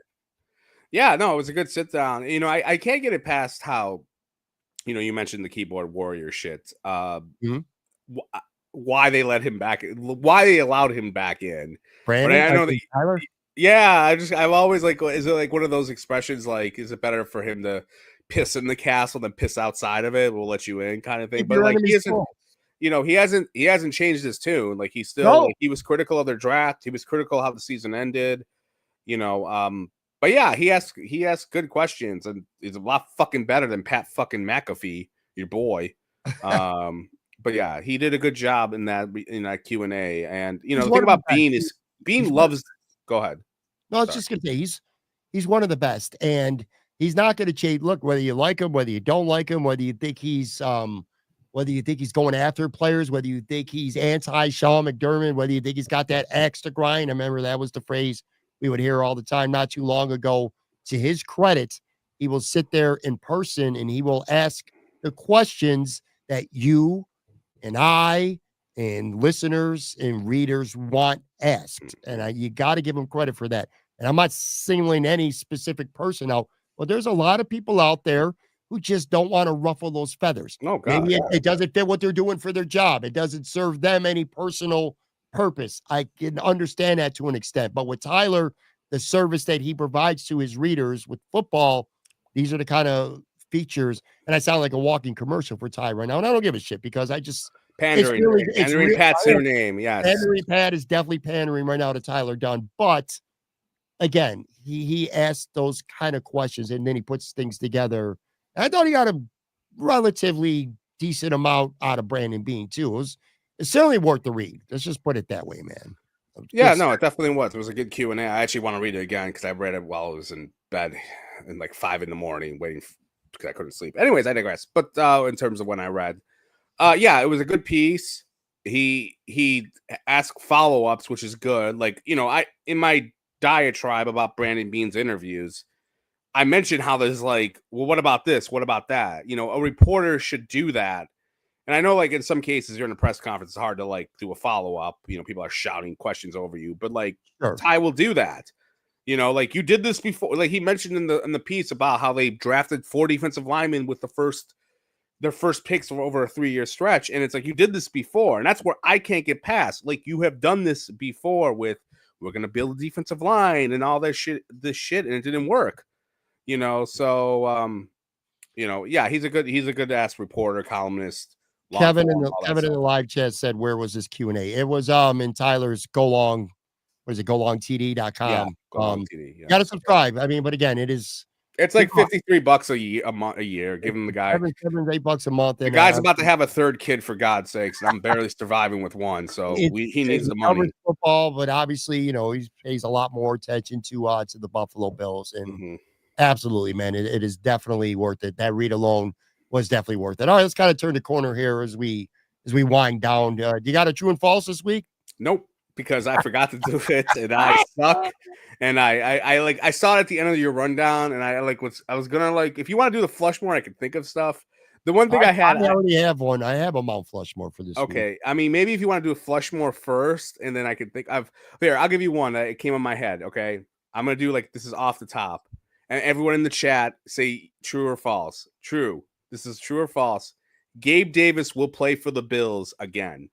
Yeah, no, it was a good sit down. I can't get it past how, you mentioned the keyboard warrior shit. why they let him back, why they allowed him back in. Brandon, but I know that Tyler. Yeah, I've always like, is it like one of those expressions like, is it better for him to piss in the castle than piss outside of it? We'll let you in, kind of thing. Keep But your like, enemies close. he hasn't changed his tune. Like he's still No. like, he was critical of their draft. He was critical of how the season ended. But yeah, he asks good questions, and he's a lot fucking better than Pat fucking McAfee, your boy. But yeah, he did a good job in that Q&A. And the thing about Beane is Beane loves. Go ahead. No, I was just gonna say he's one of the best, and he's not gonna change. Look, whether you like him, whether you don't like him, whether you think he's going after players, whether you think he's anti Sean McDermott, whether you think he's got that axe to grind. I remember that was the phrase we would hear all the time not too long ago. To his credit, he will sit there in person and he will ask the questions that you and I and listeners and readers want asked. And you got to give him credit for that. And I'm not singling any specific person out, but there's a lot of people out there who just don't want to ruffle those feathers. Oh, God. Maybe it doesn't fit what they're doing for their job. It doesn't serve them any personal purpose. I can understand that to an extent. But with Tyler, the service that he provides to his readers with football, these are the kind of features. And I sound like a walking commercial for Ty right now. And I don't give a shit because I just pandering. Pandering Pat's their name. Yes. Pandering Pat is definitely pandering right now to Tyler Dunn. But again, he asked those kind of questions and then he puts things together. I thought he got a relatively decent amount out of Brandon Beane too. It's certainly worth the read. Let's just put it that way, man. Yeah, no, it definitely was. It was a good Q&A. I actually want to read it again because I read it while I was in bed in like 5 a.m. waiting because I couldn't sleep. Anyways, I digress. But in terms of when I read, yeah, it was a good piece. He asked follow-ups, which is good. Like, I in my diatribe about Brandon Beane's interviews, I mentioned how there's like, well, what about this? What about that? A reporter should do that. And I know, like, in some cases, you're in a press conference, it's hard to, like, do a follow-up. People are shouting questions over you. But, like, sure. Ty will do that. Like, you did this before. Like, he mentioned in the piece about how they drafted 4 defensive linemen with their first picks over a 3-year stretch. And it's like, you did this before. And that's where I can't get past. Like, you have done this before with, we're going to build a defensive line and all this shit, and it didn't work. So, yeah, he's a good ass reporter, columnist. Kevin in the live chat said, where was this Q&A? It was in Tyler's GoLong, what is it, golongtd.com. Yeah, GoLongTD, yeah. Got to subscribe. I mean, but again, it's like $53 a year. Give him the guy $8 a month. The guy's about to have a 3rd kid, for God's sakes, and I'm barely surviving with one. So he needs the money. Football, but obviously, he pays a lot more attention to the Buffalo Bills, and absolutely, man, it is definitely worth it. That read alone was definitely worth it. All right, let's kind of turn the corner here as we wind down. Do you got a true and false this week? Nope, because I forgot to do it and I suck. And I saw it at the end of your rundown, and I was gonna, like, if you want to do the Flushmore, I could think of stuff. The one thing I already have one. I have a Mount Flushmore for this. Okay, week. I mean, maybe if you want to do a Flushmore first, and then I could think I'll give you one that it came in my head. Okay, I'm gonna do, like, this is off the top, and everyone in the chat say true or false. True. This is true or false. Gabe Davis will play for the Bills again.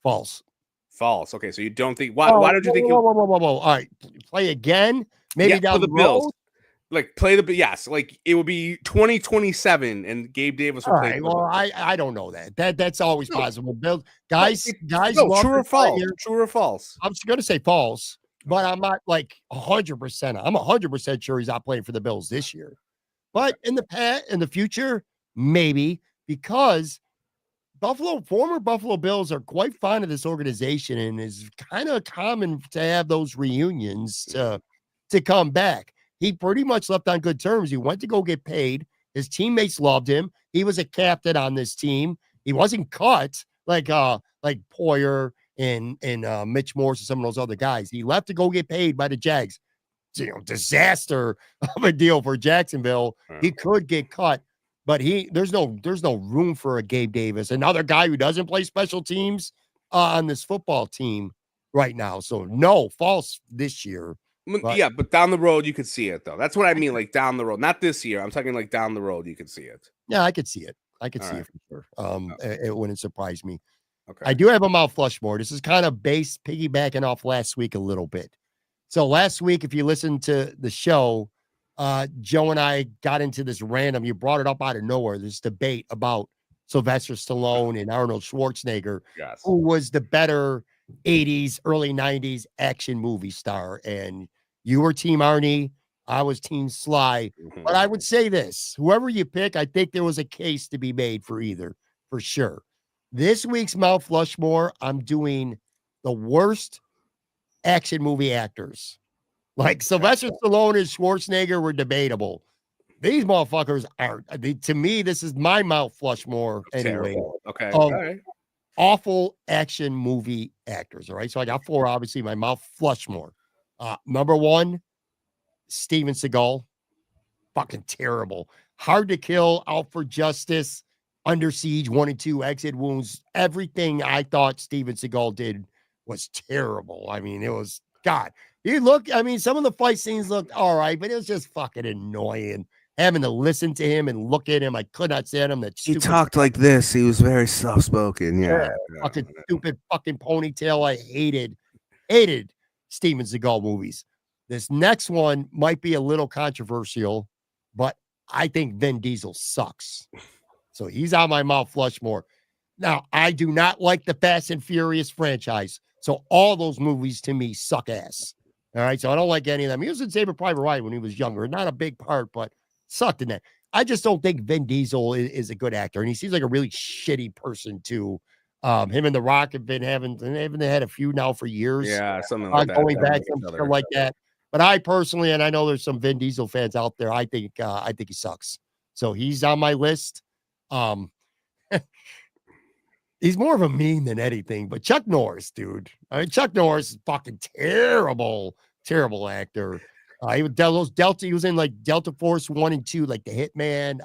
False. False. Okay, so you don't think? Why don't you think? Whoa. All right, play again. Maybe down the Bills. Like, play the yes. Like, it would be 2027, and Gabe Davis will play. Right, well, I don't know that. That's always possible. Bills guys. No, true or false? True or false? I'm just gonna say false, but I'm not like 100%. I'm 100% sure he's not playing for the Bills this year. But in the future, maybe, because former Buffalo Bills are quite fond of this organization, and it's kind of common to have those reunions to come back. He pretty much left on good terms. He went to go get paid. His teammates loved him. He was a captain on this team. He wasn't cut like Poyer and Mitch Morse and some of those other guys. He left to go get paid by the Jags. Disaster of a deal for Jacksonville. He could get cut, but there's no room for a Gabe Davis, another guy who doesn't play special teams on this football team right now. So no, false this year. Yeah, but down the road you could see it though. That's what I mean, like down the road, not this year. I'm talking like down the road you could see it. Yeah, I could see it. I could see it for sure. It wouldn't surprise me. Okay. I do have a Mount Flushmore. This is kind of piggybacking off last week a little bit. So last week, if you listen to the show, Joe and I got into this random, you brought it up out of nowhere, this debate about Sylvester Stallone and Arnold Schwarzenegger, Yes. who was the better 80s, early 90s action movie star. And you were Team Arnie, I was Team Sly. But I would say this, whoever you pick, I think there was a case to be made for either, for sure. This week's Mount Flushmore, I'm doing the worst action movie actors. Like Sylvester Stallone and Schwarzenegger were debatable. These motherfuckers aren't. To me, this is my Mount Flushmore anyway. Terrible. Okay. All right. Awful action movie actors. All right. So I got 4, obviously, my Mount Flushmore. Number 1, Steven Seagal. Fucking terrible. Hard to Kill, Out for Justice, Under Siege 1 and 2, Exit Wounds. Everything I thought Steven Seagal did was terrible. I mean, it was God. Some of the fight scenes looked all right, but it was just fucking annoying. Having to listen to him and look at him, I could not stand him. He talked like this. He was very soft spoken. Yeah. Fucking stupid fucking ponytail. I hated Steven Seagal movies. This next one might be a little controversial, but I think Vin Diesel sucks. So he's on my Mount Flushmore. Now, I do not like the Fast and Furious franchise. So all those movies to me suck ass. All right. So I don't like any of them. He was in Saving Private Ryan when he was younger. Not a big part, but sucked in that. I just don't think Vin Diesel is a good actor. And he seems like a really shitty person too. Him and The Rock have been they had a few now for years. Yeah, something like that. Going back, something like that. But I personally, and I know there's some Vin Diesel fans out there, I think he sucks. So he's on my list. He's more of a meme than anything, but Chuck Norris, dude. I mean, Chuck Norris is fucking terrible actor. He was in like Delta Force 1 and 2, like the Hitman,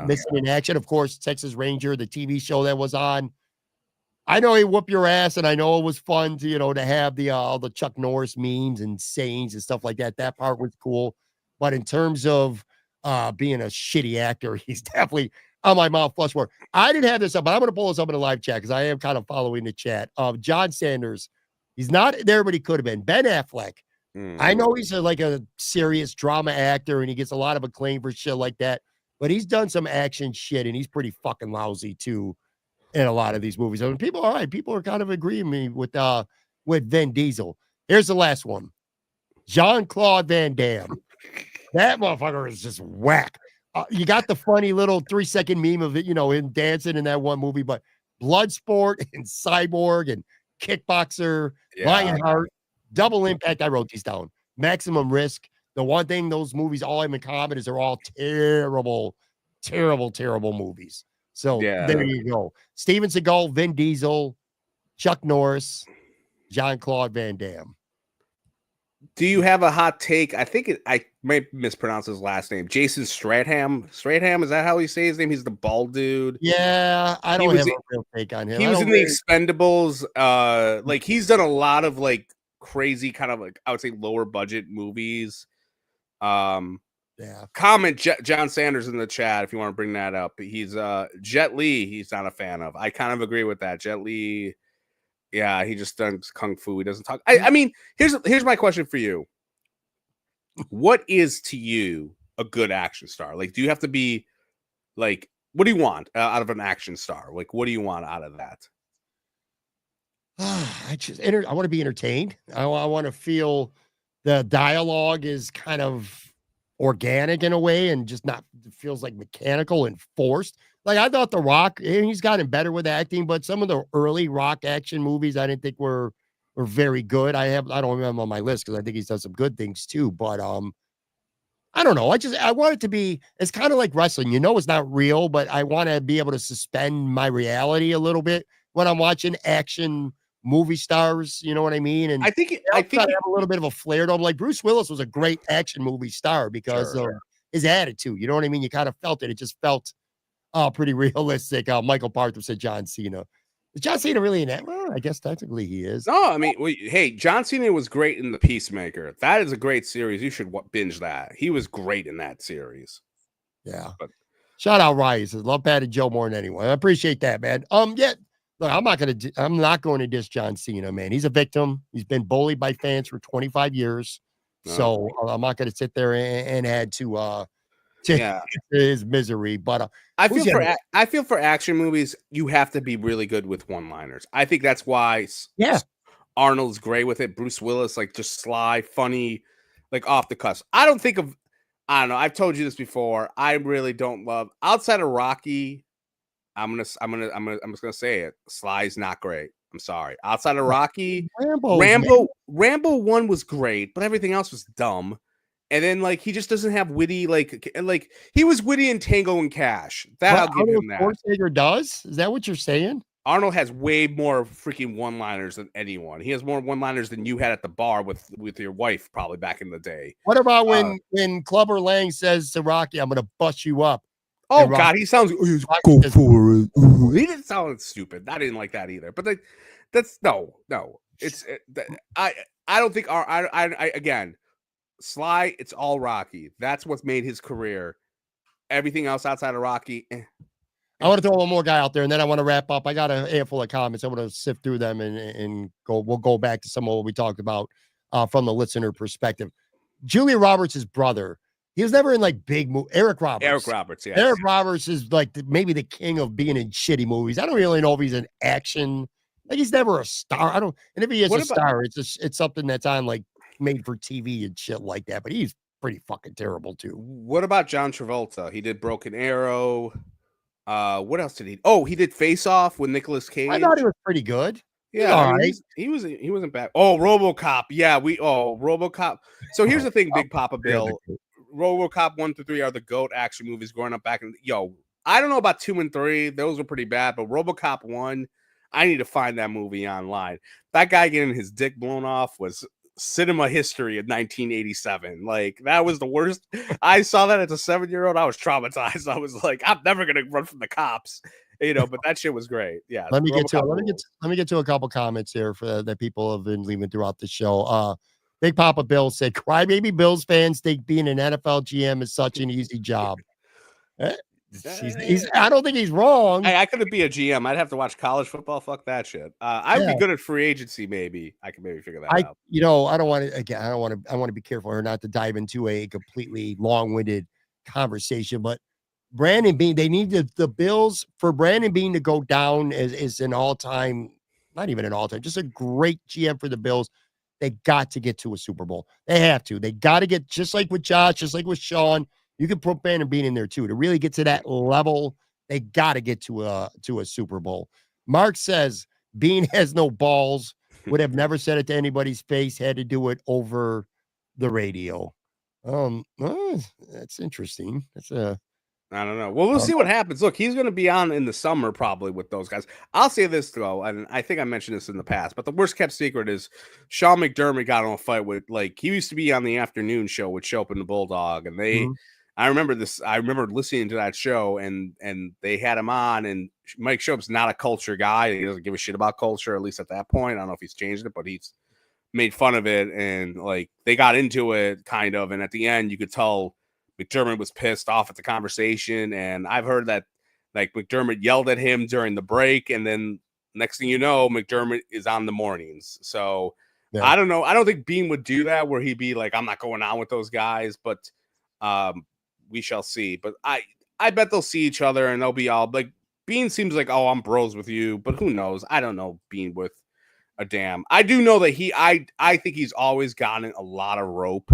Missing in Action, of course, Texas Ranger, the TV show that was on. I know he whooped your ass, and I know it was fun to, to have all the Chuck Norris memes and sayings and stuff like that. That part was cool. But in terms of being a shitty actor, he's definitely on my Mount Flushmore. I didn't have this up, but I'm going to pull this up in the live chat because I am kind of following the chat. John Sanders, he's not there, but he could have been. Ben Affleck. I know he's like a serious drama actor, and he gets a lot of acclaim for shit like that, but he's done some action shit, and he's pretty fucking lousy too in a lot of these movies. I mean, people are kind of agreeing with me with Vin Diesel. Here's the last one. Jean-Claude Van Damme. That motherfucker is just whack. You got the funny little 3-second meme of it, him dancing in that one movie, but Bloodsport and Cyborg and Kickboxer, Lionheart, Double Impact. I wrote these down. Maximum Risk. The one thing those movies all have in common is they're all terrible movies. So there you go. Steven Seagal, Vin Diesel, Chuck Norris, Jean-Claude Van Damme. Do you have a hot take? I think I might mispronounce his last name. Jason Stratham. Stratham, is that how you say his name? He's the bald dude. Yeah, I don't have a real take on him. He was in the Expendables. Like he's done a lot of like crazy kind of like I would say lower budget movies. Comment John Sanders in the chat if you want to bring that up. He's Jet Li. He's not a fan of. I kind of agree with that. Jet Li. Yeah, he just does kung fu. He doesn't talk. I mean, here's my question for you. What is to you a good action star? Like, do you have to be like, what do you want out of an action star? Like, what do you want out of that? I want to be entertained. I want to feel the dialogue is kind of organic in a way and just not feels like mechanical and forced. Like I thought The Rock, he's gotten better with acting, but some of the early Rock action movies I didn't think were very good. I don't remember on my list because I think he's done some good things too. But I don't know. I want it to be. It's kind of like wrestling. It's not real, but I want to be able to suspend my reality a little bit when I'm watching action movie stars. You know what I mean? And I think have a little bit of a flair to him. Like Bruce Willis was a great action movie star because of his attitude. You know what I mean? You kind of felt it. It just felt pretty realistic. Michael Partham said John Cena. Is John Cena really in that? Well, I guess technically he is. No, I mean, hey, John Cena was great in The Peacemaker. That is a great series. You should binge that. He was great in that series. Yeah. But shout out Ryan. Says, love Pat and Joe more than anyone. I appreciate that, man. Look, I'm not going to diss John Cena, man. He's a victim. He's been bullied by fans for 25 years. So I'm not going to sit there and add to Yeah. his misery. But I feel for action movies, you have to be really good with one-liners. I think that's why Arnold's great with it. Bruce Willis, like just sly, funny, like off the cuff. I don't know. I've told you this before. I really don't love outside of Rocky. I'm just gonna say it. Sly's not great. I'm sorry. Outside of Rocky, Rambo 1 was great, but everything else was dumb. And then like he just doesn't have witty like he was witty in Tango and Cash. That I'll give him that. Schwarzenegger does? Is that what you're saying? Arnold has way more freaking one-liners than anyone. He has more one-liners than you had at the bar with your wife probably back in the day. What about when Clubber Lang says to Rocky, "I'm gonna bust you up"? Oh God, he sounds go for it. He didn't sound stupid. I didn't like that either. But that's no. I don't think I again. Sly, it's all Rocky. That's what's made his career. Everything else outside of Rocky. I want to throw one more guy out there, and then I want to wrap up. I got a handful of comments. I want to sift through them and go. We'll go back to some of what we talked about from the listener perspective. Julia Roberts' brother. He was never in like big movies. Eric Roberts. Yes. Eric Roberts is like maybe the king of being in shitty movies. I don't really know if he's an action. Like he's never a star. I don't. And if he is star, it's something that's on like made for TV and shit like that, but he's pretty fucking terrible too. What about John Travolta? He did Broken Arrow. What else did he? Oh, he did Face Off with Nicolas Cage. I thought he was pretty good. Yeah, he wasn't bad. Oh, RoboCop. Yeah, RoboCop. So here's the thing, Big Papa Bill. RoboCop 1 through 3 are the GOAT action movies growing up back in. I don't know about 2 and 3. Those were pretty bad, but RoboCop 1, I need to find that movie online. That guy getting his dick blown off was cinema history in 1987. Like that was the worst. I saw that as a 7-year-old. I was traumatized. I was like, I'm never gonna run from the cops, but that shit was great. Yeah. Let me get to a couple comments here for that people have been leaving throughout the show. Big Papa Bill said, "Crybaby Bills fans think being an NFL GM is such an easy job." I don't think he's wrong. I couldn't be a GM. I'd have to watch college football. Fuck that shit. I'd be good at free agency. Maybe I could figure that out. I don't want to. Again, I want to be careful here not to dive into a completely long-winded conversation. But Brandon Beane, they need the Bills for Brandon Beane to go down as an all-time, not even an all-time, just a great GM for the Bills. They got to get to a Super Bowl. They have to. They got to get, just like with Josh, just like with Sean. You can put Brandon Beane in there too. To really get to that level, they got to get to a Super Bowl. Mark says Beane has no balls, would have never said it to anybody's face, had to do it over the radio. That's interesting. I don't know. Well, we'll see what happens. Look, he's going to be on in the summer probably with those guys. I'll say this though, and I think I mentioned this in the past, but the worst kept secret is Sean McDermott got in a fight with, like, he used to be on the afternoon show with Shope and the Bulldog, and they. Mm-hmm. I remember this. I remember listening to that show, and they had him on. And Mike Shope's not a culture guy. He doesn't give a shit about culture, at least at that point. I don't know if he's changed it, but he's made fun of it. And like they got into it, kind of. And at the end, you could tell McDermott was pissed off at the conversation. And I've heard that like McDermott yelled at him during the break, and then next thing you know, McDermott is on the mornings. So yeah. I don't know. I don't think Beane would do that, where he'd be like, "I'm not going on with those guys," but. We shall see, but I bet they'll see each other and they'll be all like, Beane seems like, "Oh, I'm bros with you," but who knows? I don't know Beane with a damn. I do know that I think he's always gotten a lot of rope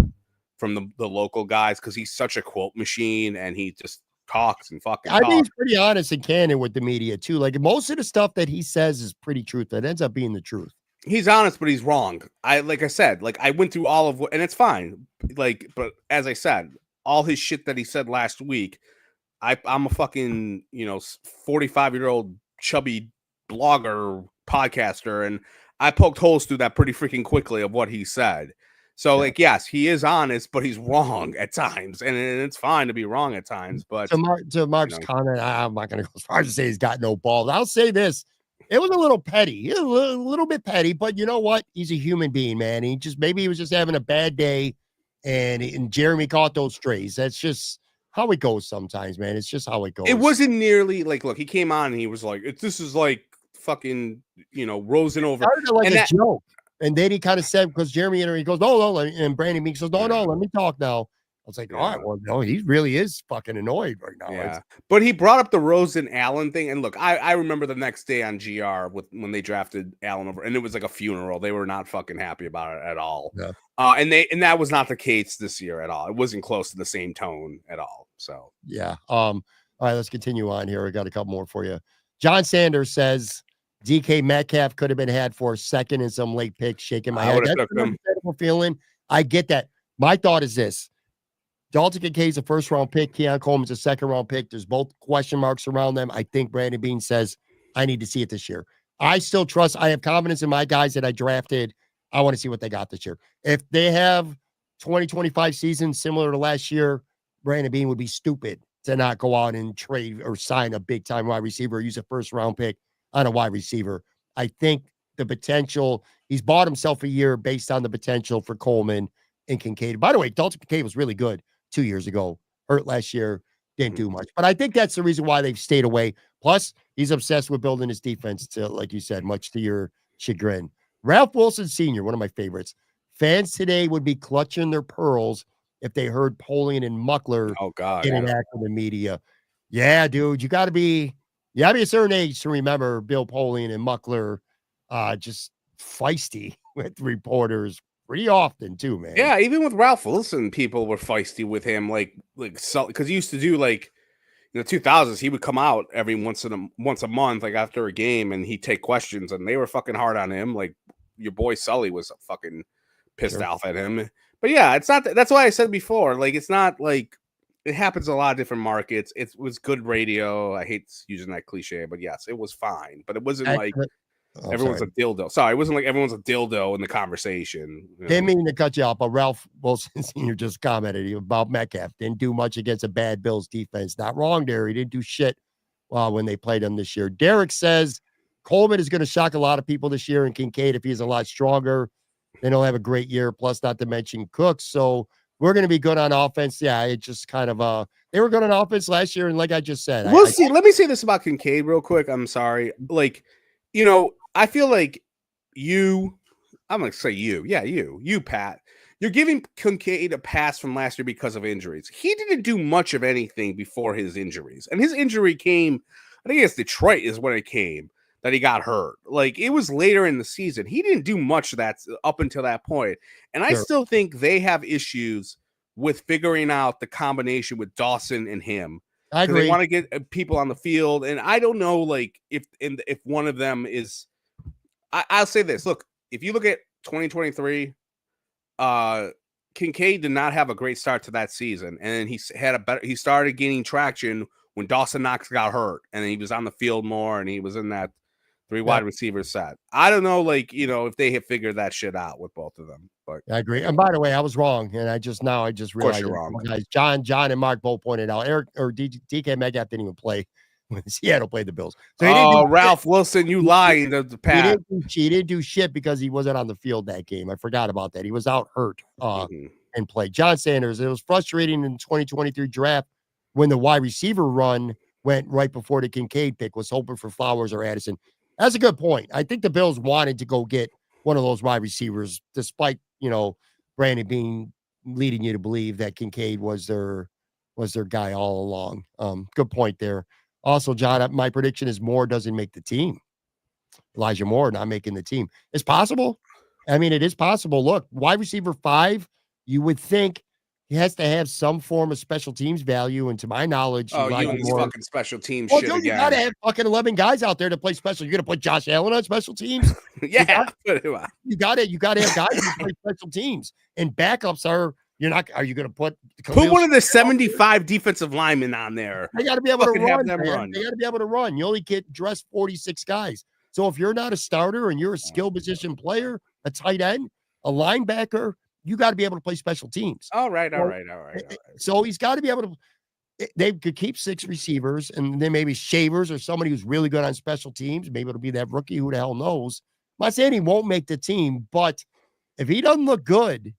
from the local guys because he's such a quote machine and he just talks and fucking talks. I think he's pretty honest and candid with the media too. Like most of the stuff that he says is pretty truthful. It ends up being the truth. He's honest, but he's wrong. I went through all of what, and it's fine. Like, but as I said, all his shit that he said last week, I'm a fucking, 45-year-old chubby blogger, podcaster, and I poked holes through that pretty freaking quickly of what he said. So, like, yes, he is honest, but he's wrong at times, and it's fine to be wrong at times. But to Mark's comment, I'm not going to go as far as to say he's got no balls. I'll say this. It was a little petty, a little bit petty, but you know what? He's a human being, man. Maybe he was just having a bad day. And Jeremy caught those strays. That's just how it goes sometimes, man. It's just how it goes. It wasn't nearly like, look, he came on and he was like, this is like fucking, Rosen over. Started like And a that, joke. And then he kind of said, because Jeremy he goes, no, and Brandon Beane says, no, let me talk now. I was like, all right, well, no, he really is fucking annoyed right now. Yeah, but he brought up the Rosen Allen thing, and look, I remember the next day on GR when they drafted Allen over, and it was like a funeral. They were not fucking happy about it at all. Yeah. And that was not the case this year at all. It wasn't close to the same tone at all. So yeah. All right, let's continue on here. We got a couple more for you. John Sanders says DK Metcalf could have been had for a second and some late picks. Shaking my head. That's an understandable feeling. I get that. My thought is this. Dalton Kincaid's a first-round pick. Keon Coleman's a second-round pick. There's both question marks around them. I think Brandon Beane says, I need to see it this year. I still trust. I have confidence in my guys that I drafted. I want to see what they got this year. If they have 2025 season similar to last year, Brandon Beane would be stupid to not go out and trade or sign a big-time wide receiver or use a first-round pick on a wide receiver. I think the potential, he's bought himself a year based on the potential for Coleman and Kincaid. By the way, Dalton Kincaid was really good 2 years ago, hurt last year, didn't do much. But I think that's the reason why they've stayed away. Plus, he's obsessed with building his defense, to, like you said, much to your chagrin. Ralph Wilson Sr., one of my favorites. Fans today would be clutching their pearls if they heard Polian and Muckler interact with the media. Yeah, dude, you got to be a certain age to remember Bill Polian and Muckler just feisty with reporters pretty often too, man. Yeah, even with Ralph Wilson, people were feisty with him, because he used to do in the 2000s. He would come out every once a month, like after a game, and he'd take questions, and they were fucking hard on him. Like your boy Sully was fucking pissed off at him. But yeah, it's not. That's why I said before. Like it's not like it happens in a lot of different markets. It was good radio. I hate using that cliche, but yes, it was fine. But it wasn't like. Everyone's a dildo. Sorry, it wasn't like everyone's a dildo in the conversation. Didn't mean to cut you off, but Ralph Wilson Sr. just commented about Metcalf. Didn't do much against a bad Bills defense. Not wrong there. He didn't do shit when they played him this year. Derek says Coleman is going to shock a lot of people this year, and Kincaid, if he's a lot stronger, then he'll have a great year, plus not to mention Cooks. So we're going to be good on offense. Yeah, it just kind of they were good on offense last year, and like I just said. We'll see. Let me say this about Kincaid real quick. I'm sorry. I feel like I'm going to say you, Pat, you're giving Kincaid a pass from last year because of injuries. He didn't do much of anything before his injuries. And his injury came, I think it's Detroit is when it came that he got hurt. Like it was later in the season. He didn't do much of that up until that point. And I still think they have issues with figuring out the combination with Dawson and him. I agree. They want to get people on the field. And I don't know, if one of them is, I'll say this. Look, if you look at 2023, Kincaid did not have a great start to that season, and he started gaining traction when Dawson Knox got hurt, and he was on the field more, and he was in that three wide receiver set. I don't know, if they have figured that shit out with both of them. But I agree. And by the way, I was wrong, and I just realized. Of course you're wrong. Guys, John and Mark both pointed out DK Metcalf didn't even play when Seattle played the Bills. So Ralph Wilson, you lied to the Pat. He didn't do shit because he wasn't on the field that game. I forgot about that. He was out hurt and played. John Sanders, it was frustrating in 2023 draft when the wide receiver run went right before the Kincaid pick, was hoping for Flowers or Addison. That's a good point. I think the Bills wanted to go get one of those wide receivers, despite, Brandon Beane leading you to believe that Kincaid was their guy all along. Good point there. Also, John, my prediction is Moore doesn't make the team. Elijah Moore not making the team. It's possible. I mean, it is possible. Look, wide receiver 5, you would think he has to have some form of special teams value. And to my knowledge, you and these fucking special teams shit again. You got to have fucking 11 guys out there to play special. You're going to put Josh Allen on special teams? Yeah. You got to have guys who play special teams. And backups are you going to put one of the 75 defensive linemen on there? They got to be able to run. They got to be able to run. You only get dressed 46 guys. So if you're not a starter and you're a skill position player, a tight end, a linebacker, you got to be able to play special teams. All right. So he's got to be able to. They could keep 6 receivers, and then maybe Shavers or somebody who's really good on special teams. Maybe it'll be that rookie. Who the hell knows? I'm not saying he won't make the team, but if he doesn't look good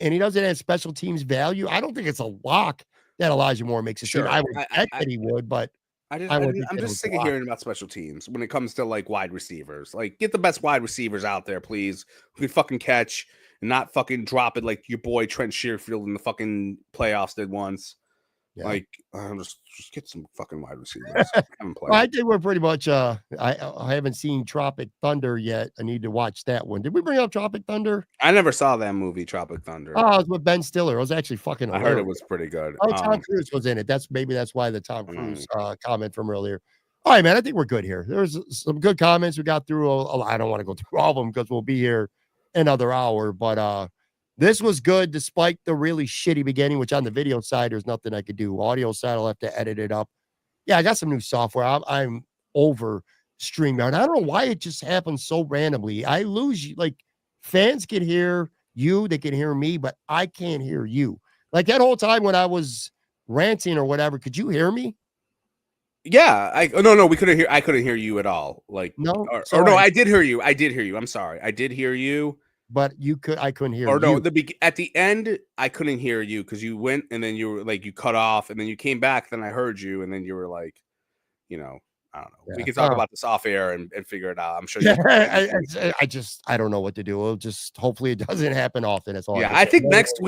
and he doesn't have special teams value, I don't think it's a lock that Elijah Moore makes a team. I would bet that he would, but I'm just sick of hearing about special teams when it comes to like wide receivers. Like, get the best wide receivers out there, please, who can fucking catch and not fucking drop it like your boy Trent Sherfield in the fucking playoffs did once. Yeah. Like, just get some fucking wide receivers. Well, I think we're pretty much. I haven't seen Tropic Thunder yet. I need to watch that one. Did we bring up Tropic Thunder? I never saw that movie, Tropic Thunder. Oh, it was with Ben Stiller. It was actually fucking hilarious. I heard it was pretty good. Oh, Tom Cruise was in it. That's why the Tom Cruise comment from earlier. All right, man. I think we're good here. There's some good comments. We got through. I don't want to go through all of them because we'll be here another hour. But this was good despite the really shitty beginning, which on the video side, there's nothing I could do. Audio side, I'll have to edit it up. Yeah, I got some new software. I'm over StreamYard. I don't know why it just happens so randomly. I lose, like, fans can hear you, they can hear me, but I can't hear you. Like that whole time when I was ranting or whatever, could you hear me? Yeah, no, we couldn't hear. I couldn't hear you at all. Like, no, or no, I did hear you. I'm sorry, I did hear you. But I couldn't hear. Or no, at the end, I couldn't hear you because you went and then you were like you cut off and then you came back. Then I heard you and then you were like, I don't know. Yeah. We can talk about this off air and figure it out. I'm sure. I don't know what to do. It'll just hopefully it doesn't happen often. That's all. Yeah, I think next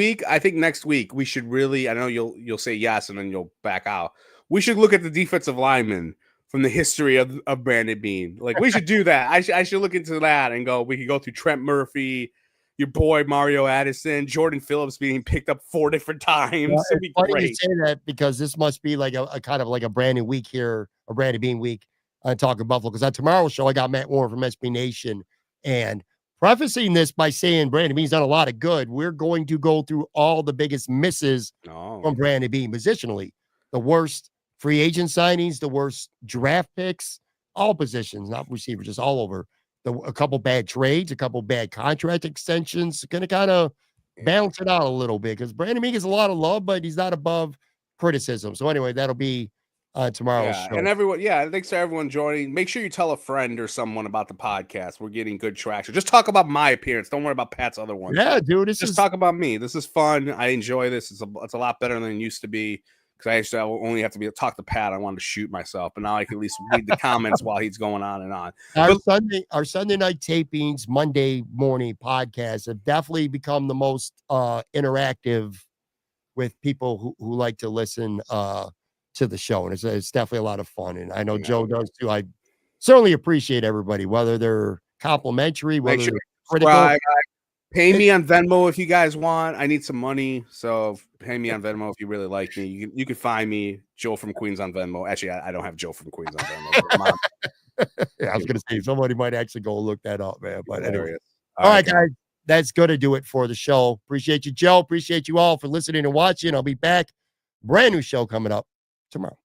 week we should really. I know you'll say yes and then you'll back out. We should look at the defensive linemen from the history of Brandon Beane. Like, we should do that. I should look into that and we could go through Trent Murphy, your boy Mario Addison, Jordan Phillips being picked up 4 different times. Well, it's funny you say that because this must be like a kind of like a Brandon week here, a Brandon Beane week on Talking Buffalo. Because on tomorrow's show, I got Matt Warren from SB Nation. And prefacing this by saying Brandon Beane's done a lot of good, we're going to go through all the biggest misses from Brandon Beane positionally. The worst free agent signings, the worst draft picks, all positions, not receivers, just all over. A couple bad trades, a couple bad contract extensions, going to kind of balance it out a little bit because Brandon Beane gets a lot of love, but he's not above criticism. So anyway, that'll be tomorrow's show. And everyone, thanks to everyone joining. Make sure you tell a friend or someone about the podcast. We're getting good traction. Just talk about my appearance. Don't worry about Pat's other ones. Yeah, dude. Just talk about me. This is fun. I enjoy this. It's a lot better than it used to be. Because I only have to talk to Pat. I wanted to shoot myself, but now I can at least read the comments while he's going on and on. Our Sunday night tapings, Monday morning podcasts have definitely become the most interactive with people who like to listen to the show, and it's definitely a lot of fun. And I know Joe does too. I certainly appreciate everybody, whether they're complimentary, whether they're critical. Pay me on Venmo if you guys want. I need some money, so pay me on Venmo if you really like me. You can find me, Joe from Queens on Venmo. Actually, I don't have Joe from Queens on Venmo. Yeah, I was gonna say somebody might actually go look that up, man. But anyway, all right, guys, that's gonna do it for the show. Appreciate you, Joe. Appreciate you all for listening and watching. I'll be back. Brand new show coming up tomorrow.